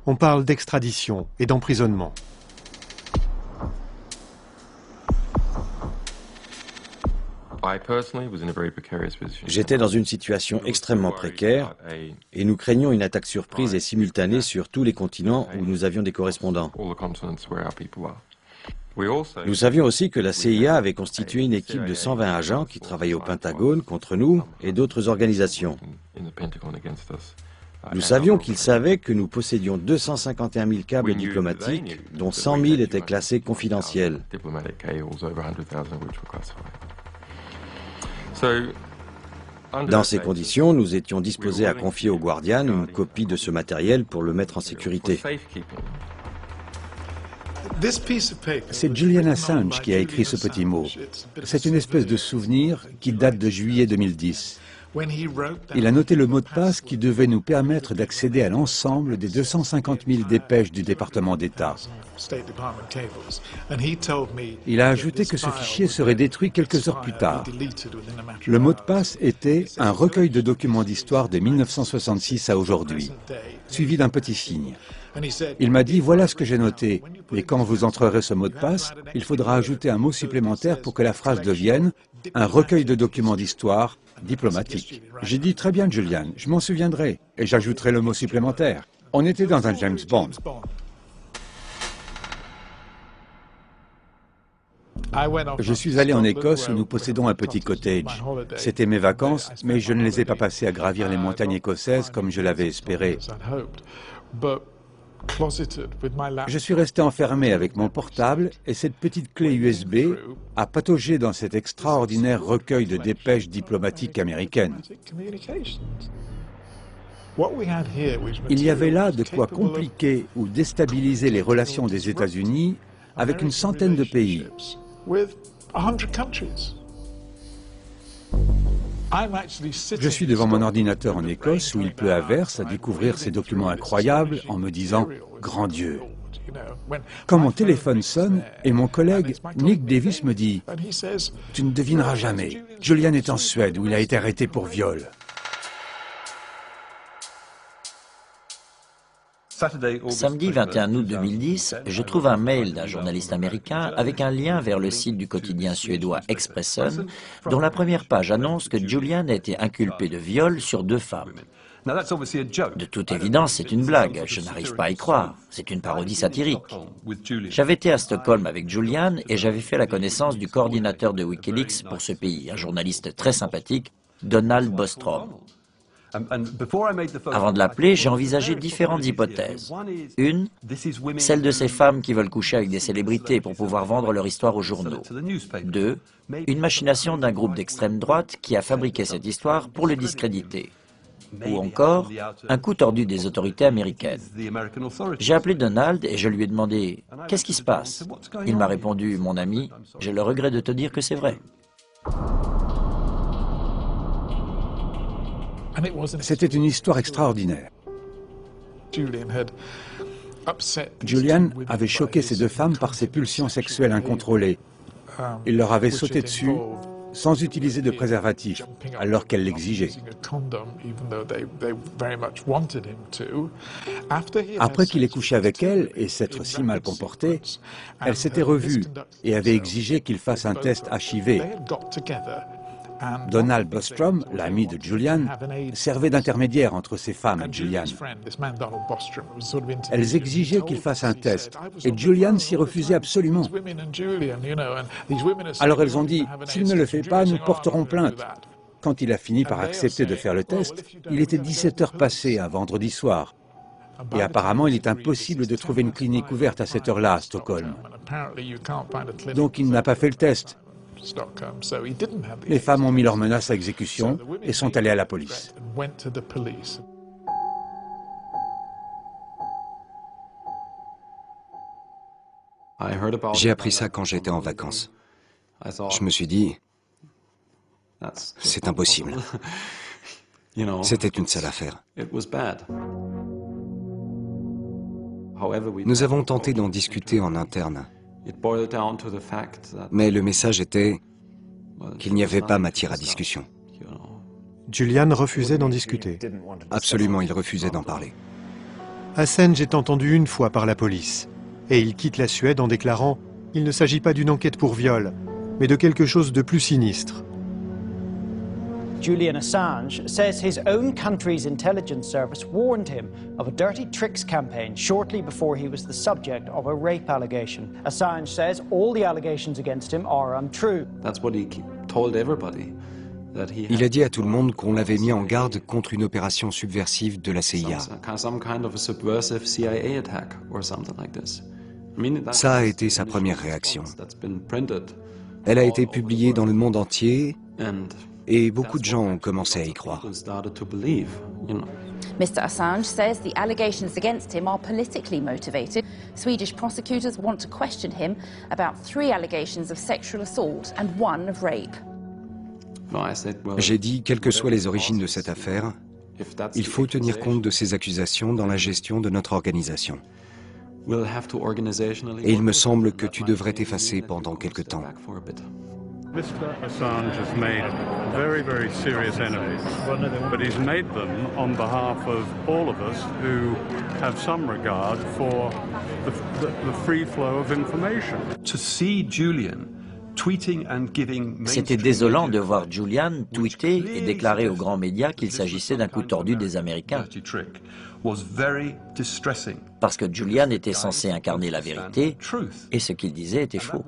On parle d'extradition et d'emprisonnement. J'étais dans une situation extrêmement précaire et nous craignions une attaque surprise et simultanée sur tous les continents où nous avions des correspondants. Nous savions aussi que la CIA avait constitué une équipe de 120 agents qui travaillaient au Pentagone contre nous et d'autres organisations. Nous savions qu'ils savaient que nous possédions 251 000 câbles diplomatiques, dont 100 000 étaient classés confidentiels. Dans ces conditions, nous étions disposés à confier au Guardian une copie de ce matériel pour le mettre en sécurité. C'est Julian Assange qui a écrit ce petit mot. C'est une espèce de souvenir qui date de juillet 2010. Il a noté le mot de passe qui devait nous permettre d'accéder à l'ensemble des 250 000 dépêches du département d'État. Il a ajouté que ce fichier serait détruit quelques heures plus tard. Le mot de passe était un recueil de documents d'histoire de 1966 à aujourd'hui, suivi d'un petit signe. Il m'a dit, voilà ce que j'ai noté, et quand vous entrerez ce mot de passe, il faudra ajouter un mot supplémentaire pour que la phrase devienne un recueil de documents d'histoire diplomatique. J'ai dit, très bien Julian, je m'en souviendrai, et j'ajouterai le mot supplémentaire. On était dans un James Bond. Je suis allé en Écosse où nous possédons un petit cottage. C'était mes vacances, mais je ne les ai pas passées à gravir les montagnes écossaises comme je l'avais espéré. Je suis resté enfermé avec mon portable et cette petite clé USB à patauger dans cet extraordinaire recueil de dépêches diplomatiques américaines. Il y avait là de quoi compliquer ou déstabiliser les relations des États-Unis avec une centaine de pays. Je suis devant mon ordinateur en Écosse où il pleut à verse à découvrir ces documents incroyables en me disant « Grand Dieu !» Quand mon téléphone sonne et mon collègue Nick Davis me dit « Tu ne devineras jamais, Julian est en Suède où il a été arrêté pour viol. » Samedi 21 août 2010, je trouve un mail d'un journaliste américain avec un lien vers le site du quotidien suédois Expressen, dont la première page annonce que Julian a été inculpé de viol sur 2 femmes. De toute évidence, c'est une blague, je n'arrive pas à y croire, c'est une parodie satirique. J'avais été à Stockholm avec Julian et j'avais fait la connaissance du coordinateur de Wikileaks pour ce pays, un journaliste très sympathique, Donald Bostrom. Avant de l'appeler, j'ai envisagé différentes hypothèses. Une, celle de ces femmes qui veulent coucher avec des célébrités pour pouvoir vendre leur histoire aux journaux. 2, une machination d'un groupe d'extrême droite qui a fabriqué cette histoire pour le discréditer. Ou encore, un coup tordu des autorités américaines. J'ai appelé Donald et je lui ai demandé « Qu'est-ce qui se passe ?» Il m'a répondu « Mon ami, j'ai le regret de te dire que c'est vrai. » C'était une histoire extraordinaire. Julian avait choqué ces 2 femmes par ses pulsions sexuelles incontrôlées. Il leur avait sauté dessus sans utiliser de préservatif, alors qu'elles l'exigeaient. Après qu'il ait couché avec elles et s'être si mal comporté, elles s'étaient revues et avaient exigé qu'il fasse un test HIV. Donald Bostrom, l'ami de Julian, servait d'intermédiaire entre ces femmes et Julian. Elles exigeaient qu'il fasse un test, et Julian s'y refusait absolument. Alors elles ont dit, s'il ne le fait pas, nous porterons plainte. Quand il a fini par accepter de faire le test, il était 17 heures passées un vendredi soir. Et apparemment, il est impossible de trouver une clinique ouverte à cette heure-là à Stockholm. Donc il n'a pas fait le test. Les femmes ont mis leurs menaces à exécution et sont allées à la police. J'ai appris ça quand j'étais en vacances. Je me suis dit, c'est impossible. C'était une sale affaire. Nous avons tenté d'en discuter en interne. Mais le message était qu'il n'y avait pas matière à discussion. Julian refusait d'en discuter. Absolument, il refusait d'en parler. Assange est entendu une fois par la police. Et il quitte la Suède en déclarant « Il ne s'agit pas d'une enquête pour viol, mais de quelque chose de plus sinistre ». Julian Assange says his own country's intelligence service warned him of a dirty tricks campaign shortly before he was the subject of a rape allegation. Assange says all the allegations against him are untrue. That's what he told everybody. Il a dit à tout le monde qu'on l'avait mis en garde contre une opération subversive de la CIA. Ça a été sa première réaction. Elle a été publiée dans le monde entier et beaucoup de gens ont commencé à y croire. Mr. Assange says the allegations against him are politically motivated. Swedish prosecutors want to question him about 3 allegations of sexual assault and 1 of rape. J'ai dit, quelles que soient les origines de cette affaire, il faut tenir compte de ces accusations dans la gestion de notre organisation. Et il me semble que tu devrais t'effacer pendant quelque temps. Mr. Assange has made very, very serious enemies, but he's made them on behalf of all of us who have some regard for the free flow of information. To see Julian C'était désolant de voir Julian tweeter et déclarer aux grands médias qu'il s'agissait d'un coup tordu des Américains. Parce que Julian était censé incarner la vérité et ce qu'il disait était faux.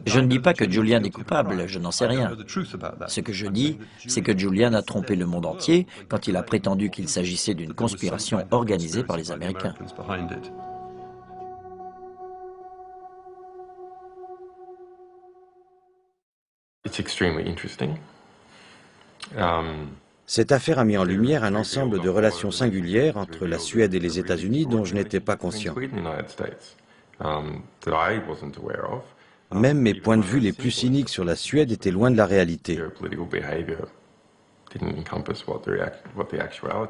Je ne dis pas que Julian est coupable, je n'en sais rien. Ce que je dis, c'est que Julian a trompé le monde entier quand il a prétendu qu'il s'agissait d'une conspiration organisée par les Américains. Cette affaire a mis en lumière un ensemble de relations singulières entre la Suède et les États-Unis dont je n'étais pas conscient. Même mes points de vue les plus cyniques sur la Suède étaient loin de la réalité.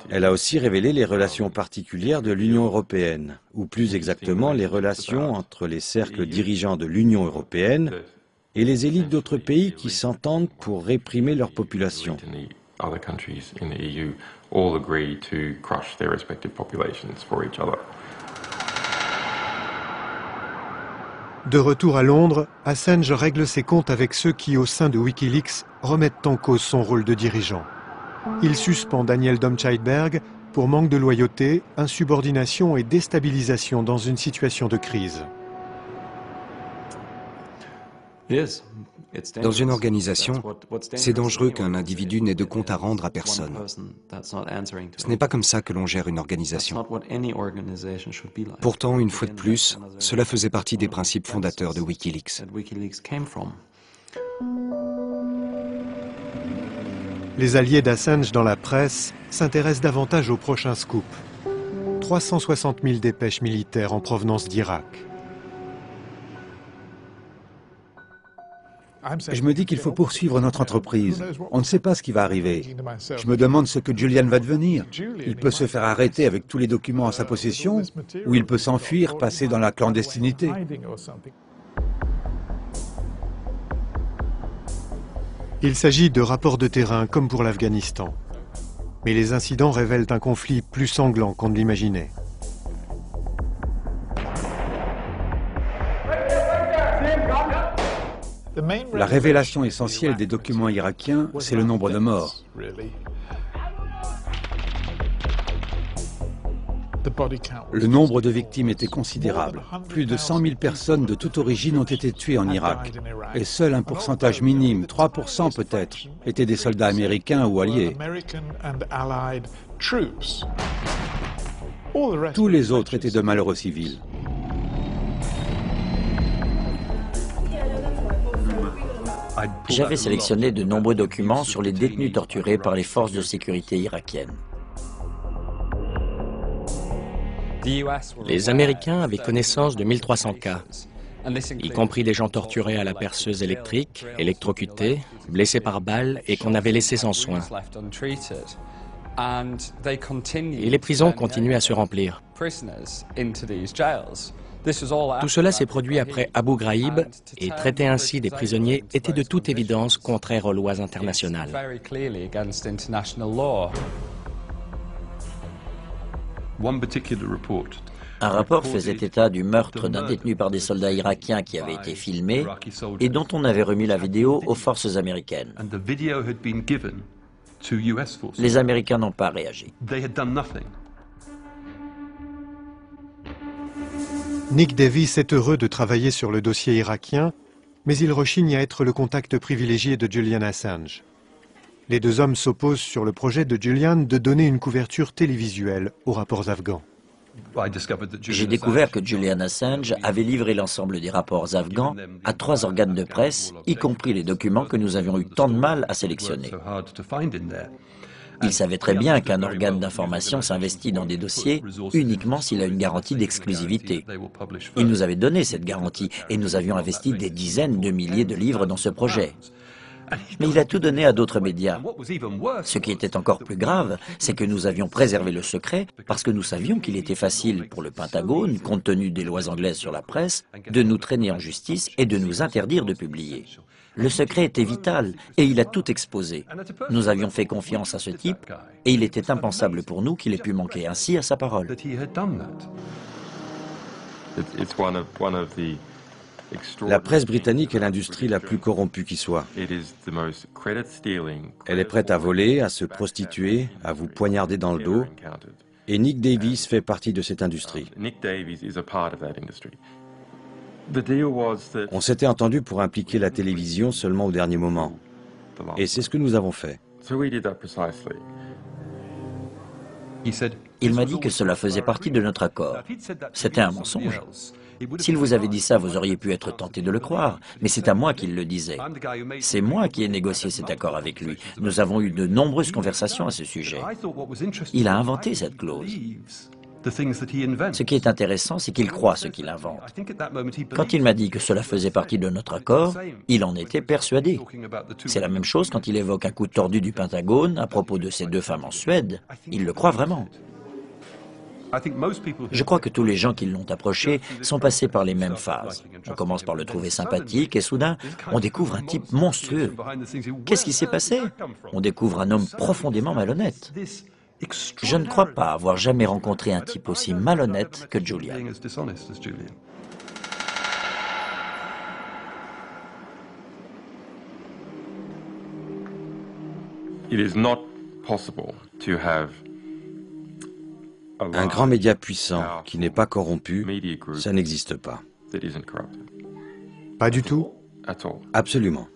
Elle a aussi révélé les relations particulières de l'Union européenne, ou plus exactement les relations entre les cercles dirigeants de l'Union européenne et les élites d'autres pays qui s'entendent pour réprimer leur population. De retour à Londres, Assange règle ses comptes avec ceux qui, au sein de Wikileaks, remettent en cause son rôle de dirigeant. Il suspend Daniel Domscheit-Berg pour manque de loyauté, insubordination et déstabilisation dans une situation de crise. Dans une organisation, c'est dangereux qu'un individu n'ait de compte à rendre à personne. Ce n'est pas comme ça que l'on gère une organisation. Pourtant, une fois de plus, cela faisait partie des principes fondateurs de Wikileaks. Les alliés d'Assange dans la presse s'intéressent davantage au prochain scoop. 360 000 dépêches militaires en provenance d'Irak. Je me dis qu'il faut poursuivre notre entreprise. On ne sait pas ce qui va arriver. Je me demande ce que Julian va devenir. Il peut se faire arrêter avec tous les documents en sa possession, ou il peut s'enfuir, passer dans la clandestinité. Il s'agit de rapports de terrain comme pour l'Afghanistan. Mais les incidents révèlent un conflit plus sanglant qu'on ne l'imaginait. La révélation essentielle des documents irakiens, c'est le nombre de morts. Le nombre de victimes était considérable. Plus de 100 000 personnes de toute origine ont été tuées en Irak. Et seul un pourcentage minime, 3% peut-être, étaient des soldats américains ou alliés. Tous les autres étaient de malheureux civils. J'avais sélectionné de nombreux documents sur les détenus torturés par les forces de sécurité irakiennes. Les Américains avaient connaissance de 1300 cas, y compris des gens torturés à la perceuse électrique, électrocutés, blessés par balles et qu'on avait laissés sans soins. Et les prisons continuaient à se remplir. Tout cela s'est produit après Abu Ghraib et traiter ainsi des prisonniers était de toute évidence contraire aux lois internationales. Un rapport faisait état du meurtre d'un détenu par des soldats irakiens qui avait été filmé et dont on avait remis la vidéo aux forces américaines. Les Américains n'ont pas réagi. Nick Davis est heureux de travailler sur le dossier irakien, mais il rechigne à être le contact privilégié de Julian Assange. Les deux hommes s'opposent sur le projet de Julian de donner une couverture télévisuelle aux rapports afghans. J'ai découvert que Julian Assange avait livré l'ensemble des rapports afghans à 3 organes de presse, y compris les documents que nous avions eu tant de mal à sélectionner. Il savait très bien qu'un organe d'information s'investit dans des dossiers uniquement s'il a une garantie d'exclusivité. Il nous avait donné cette garantie et nous avions investi des dizaines de milliers de livres dans ce projet. Mais il a tout donné à d'autres médias. Ce qui était encore plus grave, c'est que nous avions préservé le secret parce que nous savions qu'il était facile pour le Pentagone, compte tenu des lois anglaises sur la presse, de nous traîner en justice et de nous interdire de publier. Le secret était vital et il a tout exposé. Nous avions fait confiance à ce type et il était impensable pour nous qu'il ait pu manquer ainsi à sa parole. La presse britannique est l'industrie la plus corrompue qui soit. Elle est prête à voler, à se prostituer, à vous poignarder dans le dos. Et Nick Davis fait partie de cette industrie. On s'était entendu pour impliquer la télévision seulement au dernier moment. Et c'est ce que nous avons fait. Il m'a dit que cela faisait partie de notre accord. C'était un mensonge. S'il vous avait dit ça, vous auriez pu être tenté de le croire, mais c'est à moi qu'il le disait. C'est moi qui ai négocié cet accord avec lui. Nous avons eu de nombreuses conversations à ce sujet. Il a inventé cette clause. Ce qui est intéressant, c'est qu'il croit ce qu'il invente. Quand il m'a dit que cela faisait partie de notre accord, il en était persuadé. C'est la même chose quand il évoque un coup tordu du Pentagone à propos de ces 2 femmes en Suède. Il le croit vraiment. Je crois que tous les gens qui l'ont approché sont passés par les mêmes phases. On commence par le trouver sympathique et soudain, on découvre un type monstrueux. Qu'est-ce qui s'est passé? On découvre un homme profondément malhonnête. Je ne crois pas avoir jamais rencontré un type aussi malhonnête que Julian. Un grand média puissant qui n'est pas corrompu, ça n'existe pas. Pas du tout? Absolument.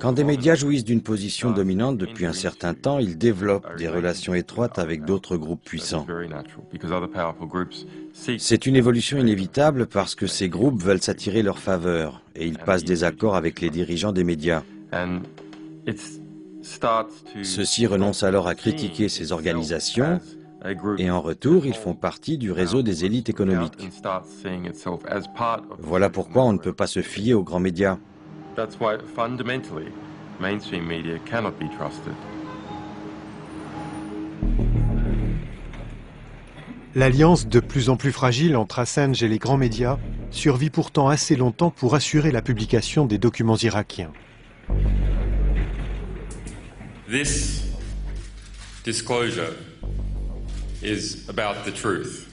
Quand des médias jouissent d'une position dominante depuis un certain temps, ils développent des relations étroites avec d'autres groupes puissants. C'est une évolution inévitable parce que ces groupes veulent s'attirer leur faveur et ils passent des accords avec les dirigeants des médias. Ceux-ci renoncent alors à critiquer ces organisations et en retour, ils font partie du réseau des élites économiques. Voilà pourquoi on ne peut pas se fier aux grands médias. L'alliance de plus en plus fragile entre Assange et les grands médias survit pourtant assez longtemps pour assurer la publication des documents irakiens. This disclosure is about the truth.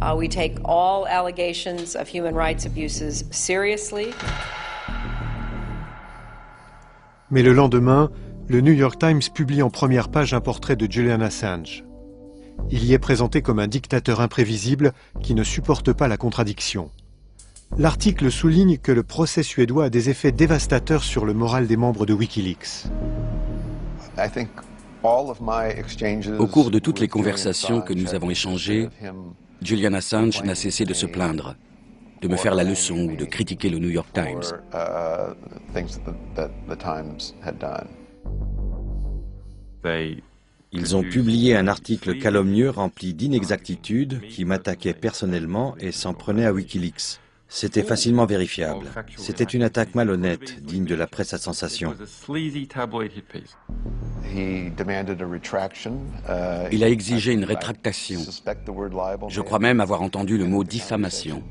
We take all allegations of human rights abuses seriously. Mais le lendemain, le New York Times publie en première page un portrait de Julian Assange. Il y est présenté comme un dictateur imprévisible qui ne supporte pas la contradiction. L'article souligne que le procès suédois a des effets dévastateurs sur le moral des membres de Wikileaks. Au cours de toutes les conversations que nous avons échangées, Julian Assange n'a cessé de se plaindre, de me faire la leçon ou de critiquer le New York Times. Ils ont publié un article calomnieux rempli d'inexactitudes qui m'attaquait personnellement et s'en prenait à Wikileaks. C'était facilement vérifiable. C'était une attaque malhonnête, digne de la presse à sensation. Il a exigé une rétractation. Je crois même avoir entendu le mot diffamation.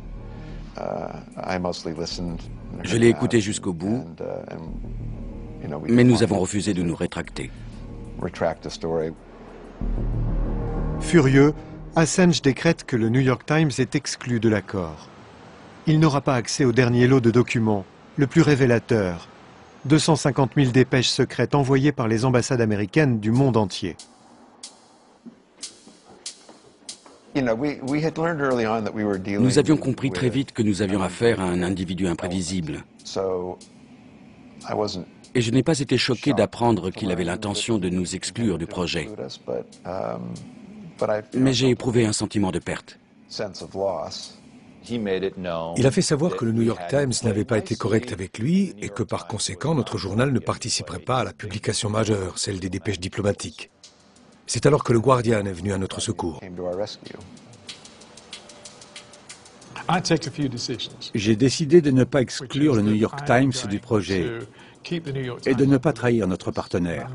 Je l'ai écouté jusqu'au bout, mais nous avons refusé de nous rétracter. Furieux, Assange décrète que le New York Times est exclu de l'accord. Il n'aura pas accès au dernier lot de documents, le plus révélateur, 250 000 dépêches secrètes envoyées par les ambassades américaines du monde entier. Nous avions compris très vite que nous avions affaire à un individu imprévisible. Et je n'ai pas été choqué d'apprendre qu'il avait l'intention de nous exclure du projet. Mais j'ai éprouvé un sentiment de perte. Il a fait savoir que le New York Times n'avait pas été correct avec lui et que par conséquent notre journal ne participerait pas à la publication majeure, celle des dépêches diplomatiques. C'est alors que le Guardian est venu à notre secours. J'ai décidé de ne pas exclure le New York Times du projet et de ne pas trahir notre partenaire.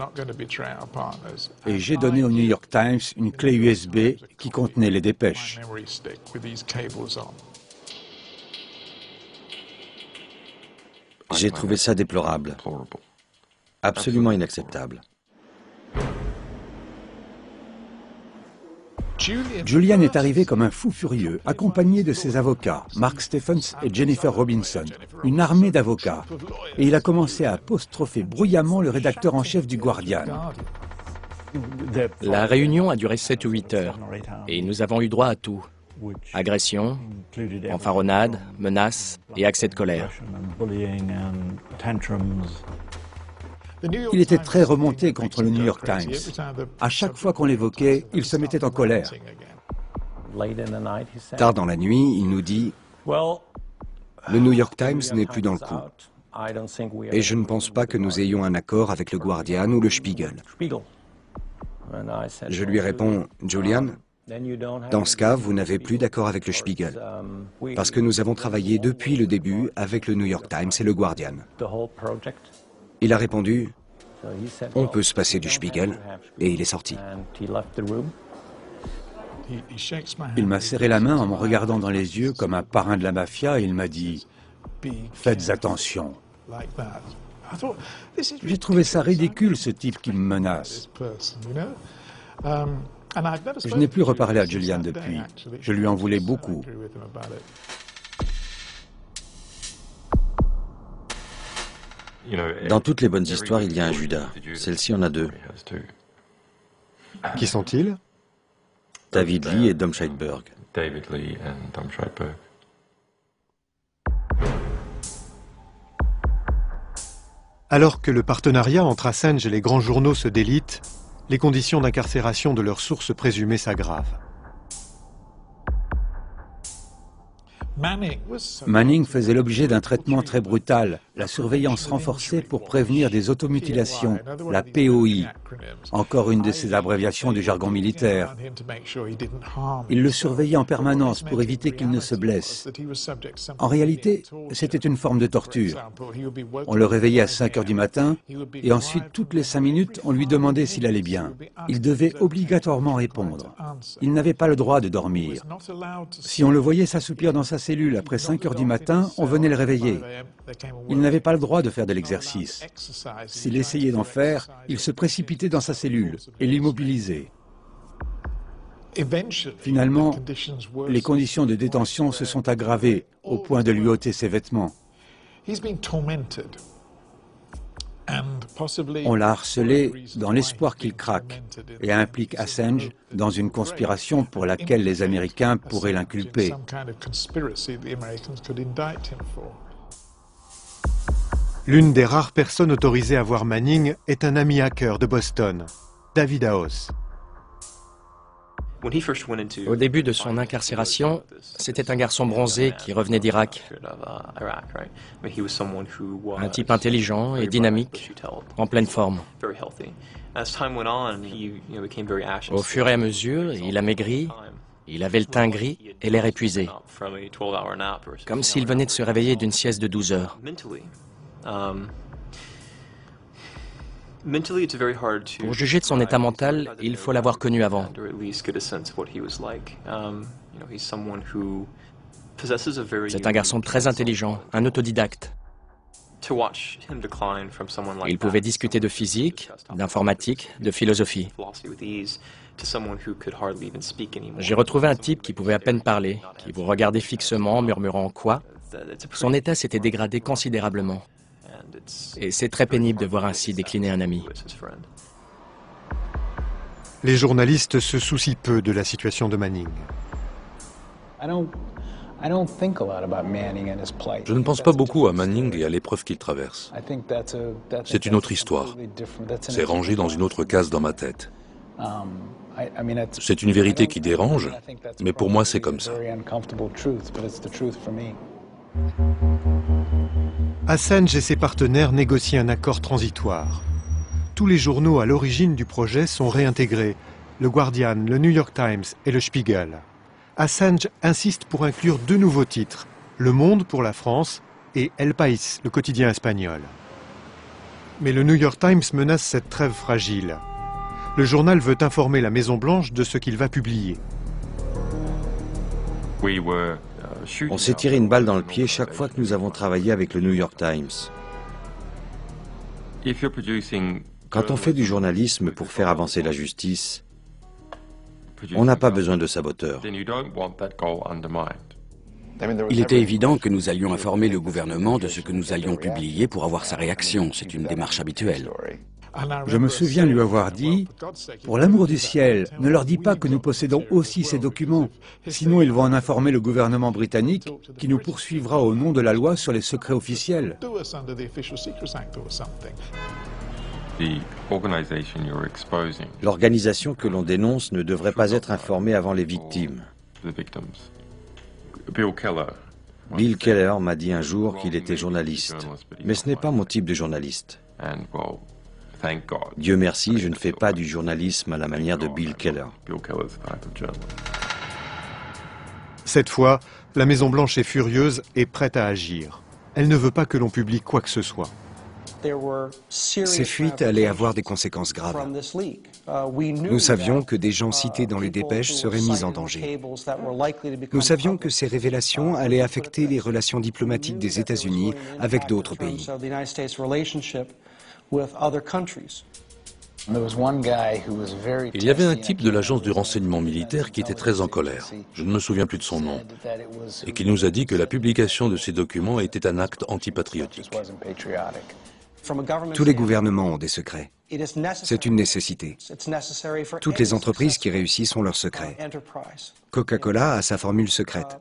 Et j'ai donné au New York Times une clé USB qui contenait les dépêches. J'ai trouvé ça déplorable, absolument inacceptable. Julian est arrivé comme un fou furieux, accompagné de ses avocats, Mark Stephens et Jennifer Robinson, une armée d'avocats, et il a commencé à apostropher bruyamment le rédacteur en chef du Guardian. La réunion a duré 7 ou 8 heures, et nous avons eu droit à tout. Agression, fanfaronnade, menaces et accès de colère. Il était très remonté contre le New York Times. À chaque fois qu'on l'évoquait, il se mettait en colère. Tard dans la nuit, il nous dit « Le New York Times n'est plus dans le coup. Et je ne pense pas que nous ayons un accord avec le Guardian ou le Spiegel. » Je lui réponds « Julian, dans ce cas, vous n'avez plus d'accord avec le Spiegel, parce que nous avons travaillé depuis le début avec le New York Times et le Guardian. » Il a répondu « On peut se passer du Spiegel » et il est sorti. Il m'a serré la main en me regardant dans les yeux comme un parrain de la mafia et il m'a dit « Faites attention ». J'ai trouvé ça ridicule, ce type qui me menace. Je n'ai plus reparlé à Julian depuis. Je lui en voulais beaucoup. Dans toutes les bonnes histoires, il y a un Judas. Celle-ci en a deux. Qui sont-ils? David Lee et Dom Scheidberg. Alors que le partenariat entre Assange et les grands journaux se délite, les conditions d'incarcération de leurs sources présumées s'aggravent. Manning faisait l'objet d'un traitement très brutal, la surveillance renforcée pour prévenir des automutilations, la POI, encore une de ces abréviations du jargon militaire. Il le surveillait en permanence pour éviter qu'il ne se blesse. En réalité, c'était une forme de torture. On le réveillait à 5 heures du matin et ensuite, toutes les 5 minutes, on lui demandait s'il allait bien. Il devait obligatoirement répondre. Il n'avait pas le droit de dormir. Si on le voyait s'assoupir dans sa cellule après 5 heures du matin, on venait le réveiller. Il n'avait pas le droit de faire de l'exercice. S'il essayait d'en faire, il se précipitait dans sa cellule et l'immobilisait. Finalement, les conditions de détention se sont aggravées au point de lui ôter ses vêtements. On l'a harcelé dans l'espoir qu'il craque et implique Assange dans une conspiration pour laquelle les Américains pourraient l'inculper. L'une des rares personnes autorisées à voir Manning est un ami hacker de Boston, David House. Au début de son incarcération, c'était un garçon bronzé qui revenait d'Irak. Un type intelligent et dynamique, en pleine forme. Au fur et à mesure, il a maigri, il avait le teint gris et l'air épuisé, comme s'il venait de se réveiller d'une sieste de 12 heures. Pour juger de son état mental, il faut l'avoir connu avant. C'est un garçon très intelligent, un autodidacte. Il pouvait discuter de physique, d'informatique, de philosophie. J'ai retrouvé un type qui pouvait à peine parler, qui vous regardait fixement, murmurant quoi. Son état s'était dégradé considérablement. Et c'est très pénible de voir ainsi décliner un ami. Les journalistes se soucient peu de la situation de Manning. Je ne pense pas beaucoup à Manning et à l'épreuve qu'il traverse. C'est une autre histoire. C'est rangé dans une autre case dans ma tête. C'est une vérité qui dérange, mais pour moi c'est comme ça. Assange et ses partenaires négocient un accord transitoire. Tous les journaux à l'origine du projet sont réintégrés, le Guardian, le New York Times et le Spiegel. Assange insiste pour inclure deux nouveaux titres, Le Monde pour la France et El País, le quotidien espagnol. Mais le New York Times menace cette trêve fragile. Le journal veut informer la Maison-Blanche de ce qu'il va publier. On s'est tiré une balle dans le pied chaque fois que nous avons travaillé avec le New York Times. Quand on fait du journalisme pour faire avancer la justice, on n'a pas besoin de saboteurs. Il était évident que nous allions informer le gouvernement de ce que nous allions publier pour avoir sa réaction. C'est une démarche habituelle. Je me souviens lui avoir dit « Pour l'amour du ciel, ne leur dis pas que nous possédons aussi ces documents, sinon ils vont en informer le gouvernement britannique qui nous poursuivra au nom de la loi sur les secrets officiels. » L'organisation que l'on dénonce ne devrait pas être informée avant les victimes. Bill Keller m'a dit un jour qu'il était journaliste, mais ce n'est pas mon type de journaliste. Dieu merci, je ne fais pas du journalisme à la manière de Bill Keller. Cette fois, la Maison-Blanche est furieuse et prête à agir. Elle ne veut pas que l'on publie quoi que ce soit. Ces fuites allaient avoir des conséquences graves. Nous savions que des gens cités dans les dépêches seraient mis en danger. Nous savions que ces révélations allaient affecter les relations diplomatiques des États-Unis avec d'autres pays. Il y avait un type de l'agence du renseignement militaire qui était très en colère, je ne me souviens plus de son nom, et qui nous a dit que la publication de ces documents était un acte antipatriotique. Tous les gouvernements ont des secrets. C'est une nécessité. Toutes les entreprises qui réussissent ont leurs secrets. Coca-Cola a sa formule secrète.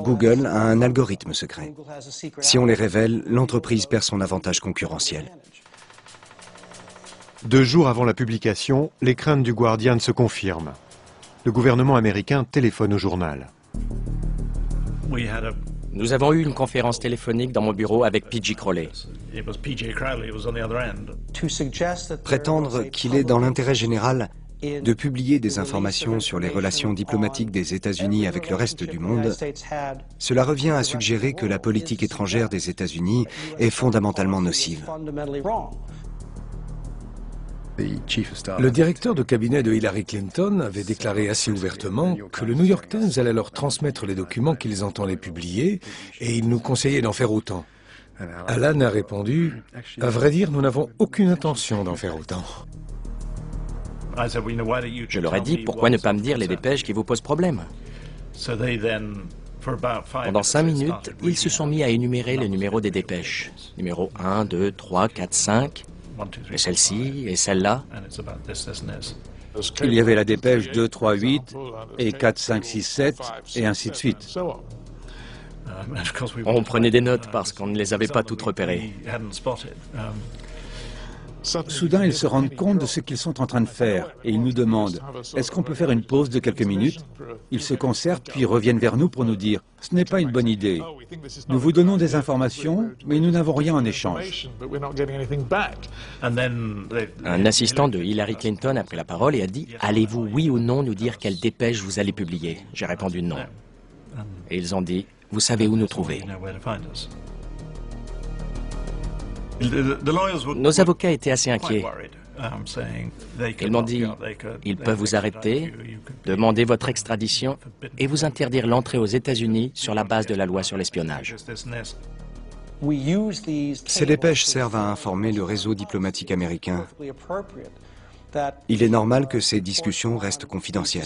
Google a un algorithme secret. Si on les révèle, l'entreprise perd son avantage concurrentiel. 2 jours avant la publication, les craintes du Guardian se confirment. Le gouvernement américain téléphone au journal. Nous avons eu une conférence téléphonique dans mon bureau avec P.J. Crowley. Prétendre qu'il est dans l'intérêt général de publier des informations sur les relations diplomatiques des États-Unis avec le reste du monde, cela revient à suggérer que la politique étrangère des États-Unis est fondamentalement nocive. Le directeur de cabinet de Hillary Clinton avait déclaré assez ouvertement que le New York Times allait leur transmettre les documents qu'ils entendaient publier et il nous conseillait d'en faire autant. Alan a répondu « À vrai dire, nous n'avons aucune intention d'en faire autant. » Je leur ai dit, pourquoi ne pas me dire les dépêches qui vous posent problème? Pendant 5 minutes, ils se sont mis à énumérer les numéros des dépêches. Numéro 1, 2, 3, 4, 5, et celle-ci, et celle-là. Il y avait la dépêche 2, 3, 8, et 4, 5, 6, 7, et ainsi de suite. On prenait des notes parce qu'on ne les avait pas toutes repérées. Soudain, ils se rendent compte de ce qu'ils sont en train de faire et ils nous demandent « Est-ce qu'on peut faire une pause de quelques minutes ?» Ils se concertent puis reviennent vers nous pour nous dire « Ce n'est pas une bonne idée. Nous vous donnons des informations, mais nous n'avons rien en échange. » Un assistant de Hillary Clinton a pris la parole et a dit « Allez-vous, oui ou non, nous dire quelle dépêche vous allez publier ?» J'ai répondu « Non ». Et ils ont dit « Vous savez où nous trouver ?» Nos avocats étaient assez inquiets. Ils m'ont dit, ils peuvent vous arrêter, demander votre extradition et vous interdire l'entrée aux États-Unis sur la base de la loi sur l'espionnage. Ces dépêches servent à informer le réseau diplomatique américain. Il est normal que ces discussions restent confidentielles.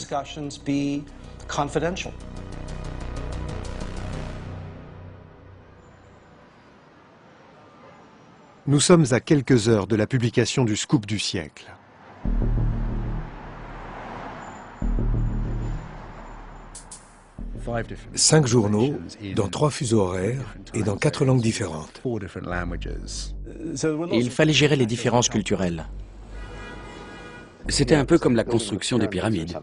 Nous sommes à quelques heures de la publication du scoop du siècle. Cinq journaux, dans 3 fuseaux horaires et dans 4 langues différentes. Il fallait gérer les différences culturelles. C'était un peu comme la construction des pyramides.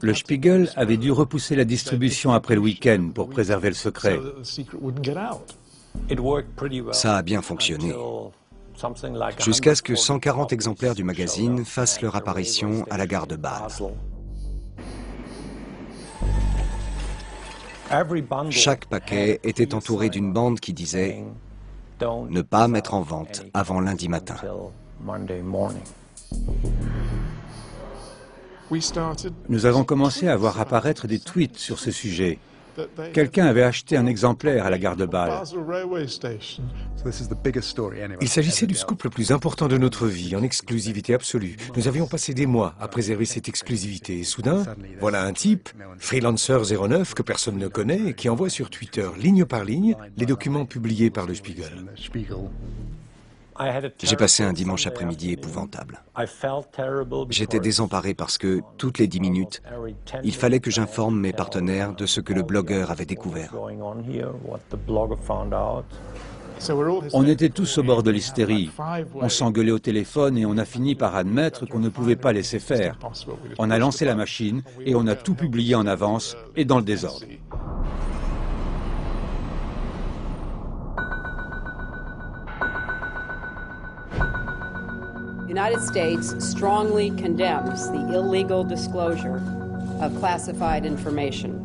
Le Spiegel avait dû repousser la distribution après le week-end pour préserver le secret. Ça a bien fonctionné, jusqu'à ce que 140 exemplaires du magazine fassent leur apparition à la gare de Bâle. Chaque paquet était entouré d'une bande qui disait « Ne pas mettre en vente avant lundi matin ». Nous avons commencé à voir apparaître des tweets sur ce sujet. Quelqu'un avait acheté un exemplaire à la gare de Bâle. Il s'agissait du scoop le plus important de notre vie, en exclusivité absolue. Nous avions passé des mois à préserver cette exclusivité. Et soudain, voilà un type, Freelancer09, que personne ne connaît, et qui envoie sur Twitter, ligne par ligne, les documents publiés par le Spiegel. J'ai passé un dimanche après-midi épouvantable. J'étais désemparé parce que, toutes les 10 minutes, il fallait que j'informe mes partenaires de ce que le blogueur avait découvert. On était tous au bord de l'hystérie. On s'engueulait au téléphone et on a fini par admettre qu'on ne pouvait pas laisser faire. On a lancé la machine et on a tout publié en avance et dans le désordre. The United States strongly condemns the illegal disclosure of classified information.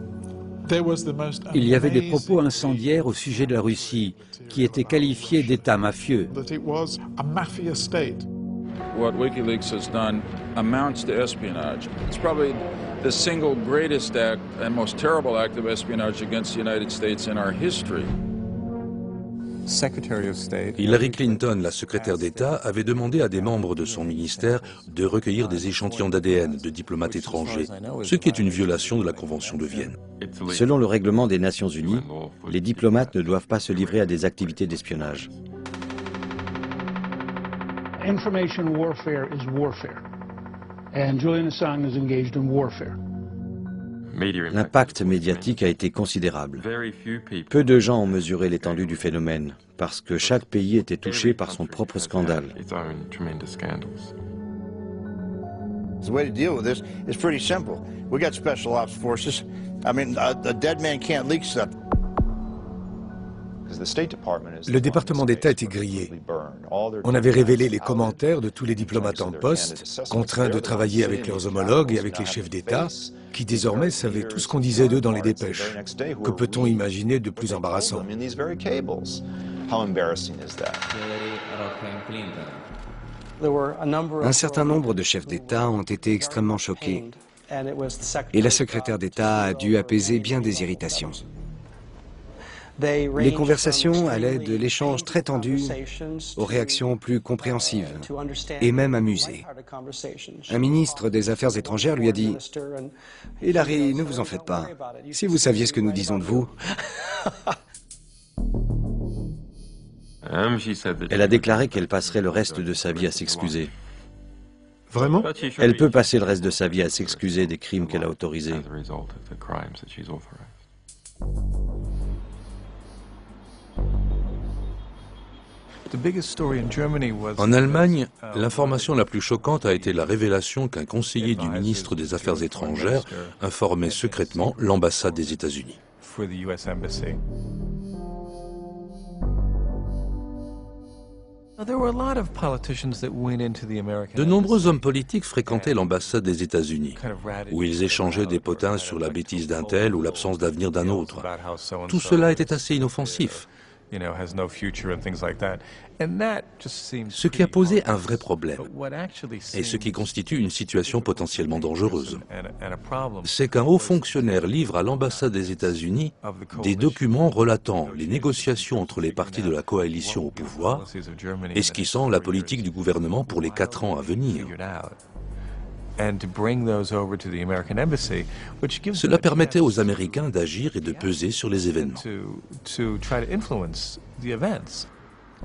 Il y avait des propos incendiaires au sujet de la Russie, qui étaient qualifiés d'État mafieux. What WikiLeaks has done amounts to espionage. It's probably the single greatest act and most terrible act of espionage against the United States in our history. Hillary Clinton, la secrétaire d'État, avait demandé à des membres de son ministère de recueillir des échantillons d'ADN de diplomates étrangers, ce qui est une violation de la Convention de Vienne. Selon le règlement des Nations Unies, les diplomates ne doivent pas se livrer à des activités d'espionnage. Information warfare is warfare, and Julian Assange is engaged in warfare. L'impact médiatique a été considérable. Peu de gens ont mesuré l'étendue du phénomène, parce que chaque pays était touché par son propre scandale. The way to deal with this is pretty simple. We got special ops forces. I mean, a dead man can't leak stuff. Le département d'État était grillé. On avait révélé les commentaires de tous les diplomates en poste, contraints de travailler avec leurs homologues et avec les chefs d'État, qui désormais savaient tout ce qu'on disait d'eux dans les dépêches. Que peut-on imaginer de plus embarrassant? Un certain nombre de chefs d'État ont été extrêmement choqués, et la secrétaire d'État a dû apaiser bien des irritations. Les conversations allaient de l'échange très tendu aux réactions plus compréhensives et même amusées. Un ministre des Affaires étrangères lui a dit « Hillary, ne vous en faites pas. Si vous saviez ce que nous disons de vous... » Elle a déclaré qu'elle passerait le reste de sa vie à s'excuser. Vraiment? Elle peut passer le reste de sa vie à s'excuser des crimes qu'elle a autorisés. En Allemagne, l'information la plus choquante a été la révélation qu'un conseiller du ministre des Affaires étrangères informait secrètement l'ambassade des États-Unis. De nombreux hommes politiques fréquentaient l'ambassade des États-Unis, où ils échangeaient des potins sur la bêtise d'un tel ou l'absence d'avenir d'un autre. Tout cela était assez inoffensif. Ce qui a posé un vrai problème, et ce qui constitue une situation potentiellement dangereuse, c'est qu'un haut fonctionnaire livre à l'ambassade des États-Unis des documents relatant les négociations entre les partis de la coalition au pouvoir, esquissant la politique du gouvernement pour les 4 ans à venir. Cela permettait aux Américains d'agir et de peser sur les événements.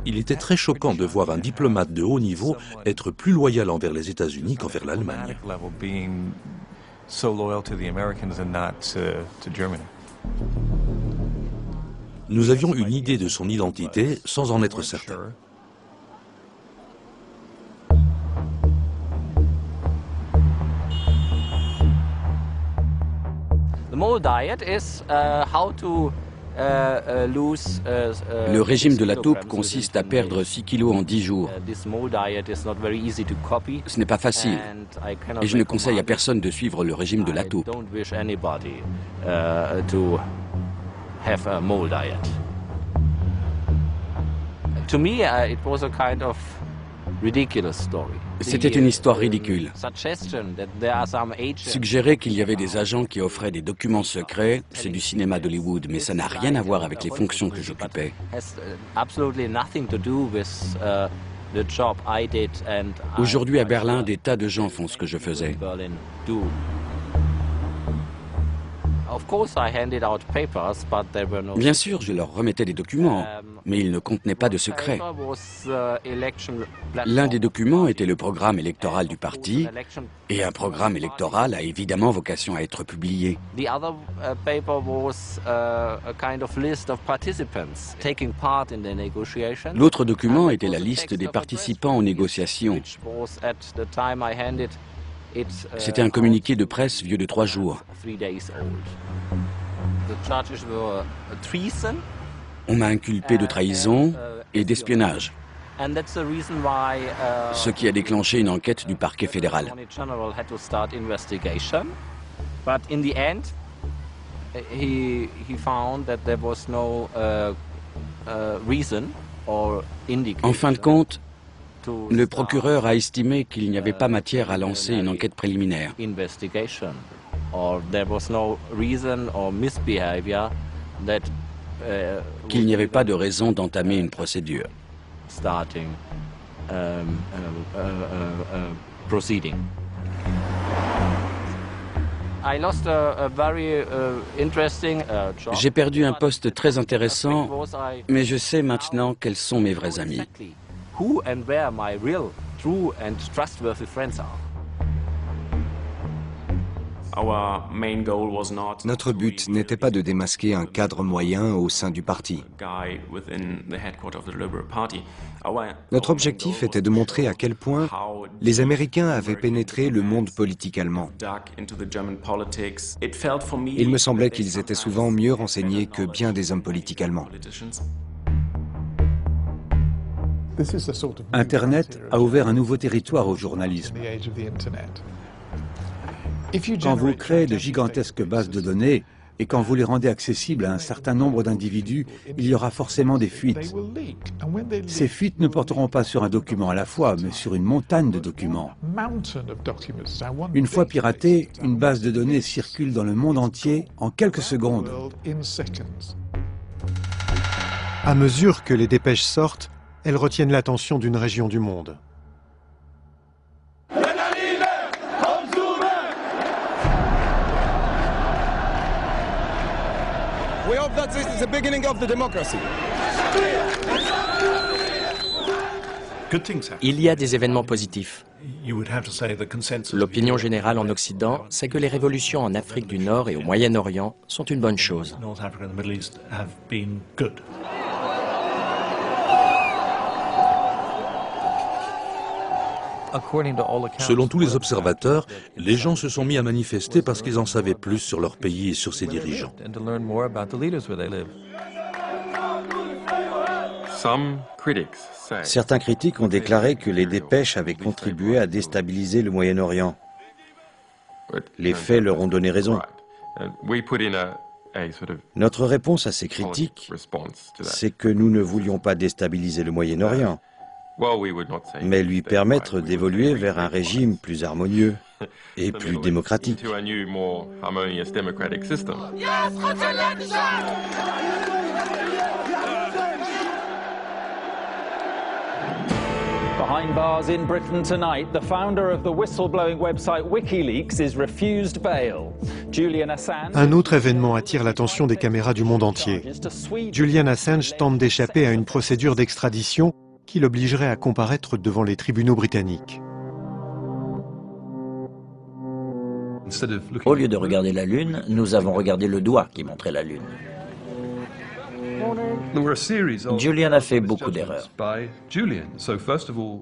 Il était très choquant de voir un diplomate de haut niveau être plus loyal envers les États-Unis qu'envers l'Allemagne. Nous avions une idée de son identité sans en être certains. Le régime de la taupe consiste à perdre 6 kilos en 10 jours. Ce n'est pas facile, et je ne conseille à personne de suivre le régime de la taupe. C'était une histoire ridicule. Suggérer qu'il y avait des agents qui offraient des documents secrets, c'est du cinéma d'Hollywood, mais ça n'a rien à voir avec les fonctions que j'occupais. Aujourd'hui à Berlin, des tas de gens font ce que je faisais. Bien sûr, je leur remettais des documents, mais ils ne contenaient pas de secret. L'un des documents était le programme électoral du parti, et un programme électoral a évidemment vocation à être publié. L'autre document était la liste des participants aux négociations. C'était un communiqué de presse vieux de 3 jours. On m'a inculpé de trahison et d'espionnage, ce qui a déclenché une enquête du parquet fédéral. En fin de compte, le procureur a estimé qu'il n'y avait pas matière à lancer une enquête préliminaire. Qu'il n'y avait pas de raison d'entamer une procédure. J'ai perdu un poste très intéressant, mais je sais maintenant quels sont mes vrais amis. Who and where my real, true and trustworthy friends are. Notre but n'était pas de démasquer un cadre moyen au sein du parti. Notre objectif était de montrer à quel point les Américains avaient pénétré le monde politique allemand. Il me semblait qu'ils étaient souvent mieux renseignés que bien des hommes politiques allemands. Internet a ouvert un nouveau territoire au journalisme. Quand vous créez de gigantesques bases de données et quand vous les rendez accessibles à un certain nombre d'individus, il y aura forcément des fuites. Ces fuites ne porteront pas sur un document à la fois, mais sur une montagne de documents. Une fois piratée, une base de données circule dans le monde entier en quelques secondes. À mesure que les dépêches sortent, elles retiennent l'attention d'une région du monde. We hope that this is the beginning of the democracy. Il y a des événements positifs. L'opinion générale en Occident, c'est que les révolutions en Afrique du Nord et au Moyen-Orient sont une bonne chose. Selon tous les observateurs, les gens se sont mis à manifester parce qu'ils en savaient plus sur leur pays et sur ses dirigeants. Certains critiques ont déclaré que les dépêches avaient contribué à déstabiliser le Moyen-Orient. Les faits leur ont donné raison. Notre réponse à ces critiques, c'est que nous ne voulions pas déstabiliser le Moyen-Orient, mais lui permettre d'évoluer vers un régime plus harmonieux et plus démocratique. Behind bars in Britain tonight, the founder of the whistleblowing website WikiLeaks is refused bail. Julian Assange... Un autre événement attire l'attention des caméras du monde entier. Julian Assange tente d'échapper à une procédure d'extradition qui l'obligerait à comparaître devant les tribunaux britanniques. Au lieu de regarder la Lune, nous avons regardé le doigt qui montrait la Lune. Julian a fait beaucoup d'erreurs.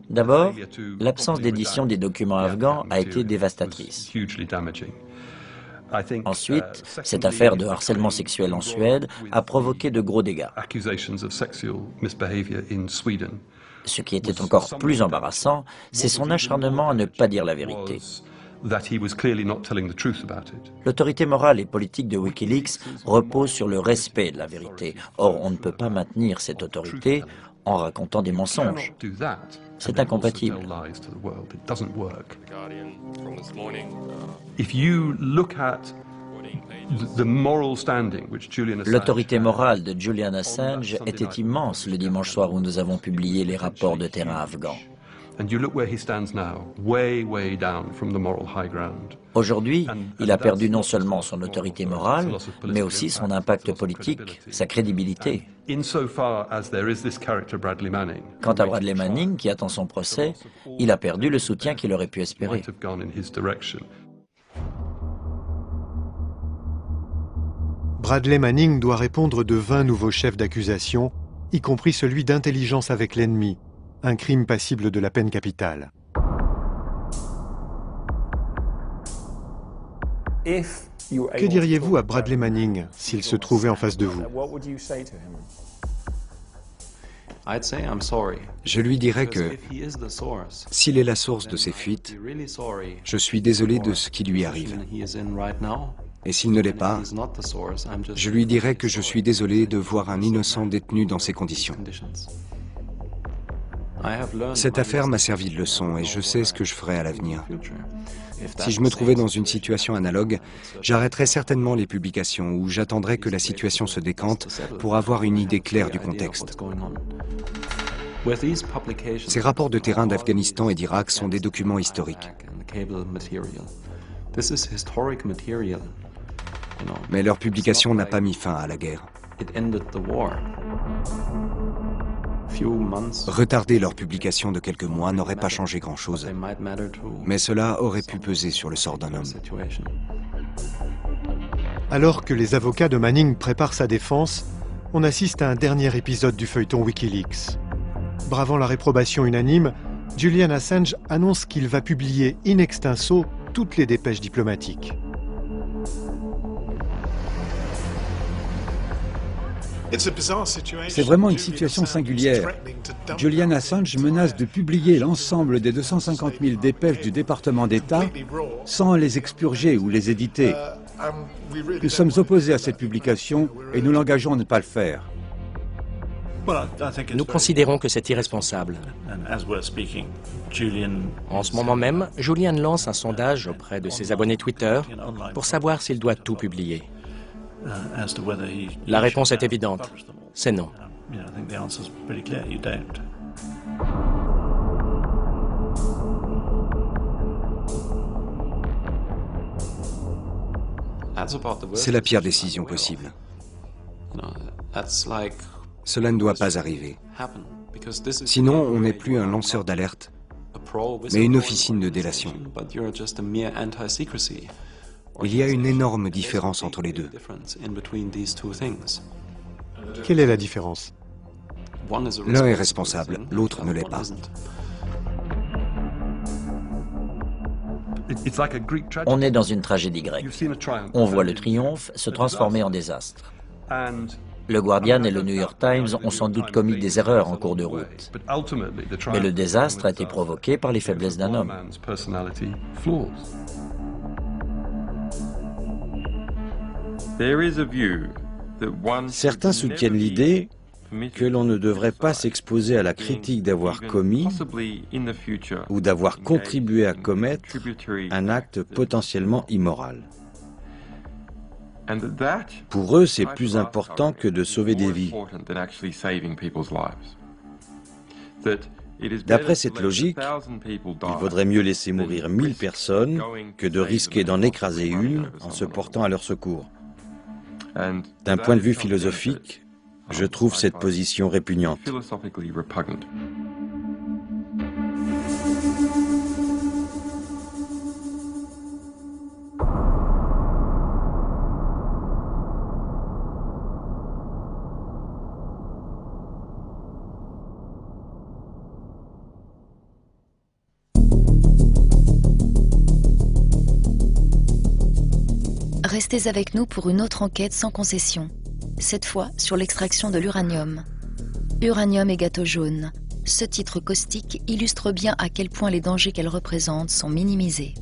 D'abord, l'absence d'édition des documents afghans a été dévastatrice. Ensuite, cette affaire de harcèlement sexuel en Suède a provoqué de gros dégâts. Ce qui était encore plus embarrassant, c'est son acharnement à ne pas dire la vérité. L'autorité morale et politique de WikiLeaks repose sur le respect de la vérité. Or, on ne peut pas maintenir cette autorité en racontant des mensonges. C'est incompatible. L'autorité morale de Julian Assange était immense le dimanche soir où nous avons publié les rapports de terrain afghans. Aujourd'hui, il a perdu non seulement son autorité morale, mais aussi son impact politique, sa crédibilité. Quant à Bradley Manning, qui attend son procès, il a perdu le soutien qu'il aurait pu espérer. Bradley Manning doit répondre de 20 nouveaux chefs d'accusation, y compris celui d'intelligence avec l'ennemi, un crime passible de la peine capitale. Que diriez-vous à Bradley Manning s'il se trouvait en face de vous? Je lui dirais que s'il est la source de ces fuites, je suis désolé de ce qui lui arrive. Et s'il ne l'est pas, je lui dirais que je suis désolé de voir un innocent détenu dans ces conditions. Cette affaire m'a servi de leçon et je sais ce que je ferai à l'avenir. Si je me trouvais dans une situation analogue, j'arrêterais certainement les publications ou j'attendrais que la situation se décante pour avoir une idée claire du contexte. Ces rapports de terrain d'Afghanistan et d'Irak sont des documents historiques. Mais leur publication n'a pas mis fin à la guerre. Retarder leur publication de quelques mois n'aurait pas changé grand-chose, mais cela aurait pu peser sur le sort d'un homme. Alors que les avocats de Manning préparent sa défense, on assiste à un dernier épisode du feuilleton WikiLeaks. Bravant la réprobation unanime, Julian Assange annonce qu'il va publier in extenso toutes les dépêches diplomatiques. C'est vraiment une situation singulière. Julian Assange menace de publier l'ensemble des 250 000 dépêches du département d'État sans les expurger ou les éditer. Nous sommes opposés à cette publication et nous l'engageons à ne pas le faire. Nous considérons que c'est irresponsable. En ce moment même, Julian lance un sondage auprès de ses abonnés Twitter pour savoir s'il doit tout publier. La réponse est évidente, c'est non. I think the answer's pretty clear, you don't. C'est la pire décision possible. Cela ne doit pas arriver. Sinon, on n'est plus un lanceur d'alerte, mais une officine de délation. Il y a une énorme différence entre les deux. Quelle est la différence? L'un est responsable, l'autre ne l'est pas. On est dans une tragédie grecque. On voit le triomphe se transformer en désastre. Le Guardian et le New York Times ont sans doute commis des erreurs en cours de route. Mais le désastre a été provoqué par les faiblesses d'un homme. Certains soutiennent l'idée que l'on ne devrait pas s'exposer à la critique d'avoir commis ou d'avoir contribué à commettre un acte potentiellement immoral. Pour eux, c'est plus important que de sauver des vies. D'après cette logique, il vaudrait mieux laisser mourir 1000 personnes que de risquer d'en écraser une en se portant à leur secours. D'un point de vue philosophique, je trouve cette position répugnante. Restez avec nous pour une autre enquête sans concession. Cette fois sur l'extraction de l'uranium. Uranium et gâteau jaune. Ce titre caustique illustre bien à quel point les dangers qu'elle représente sont minimisés.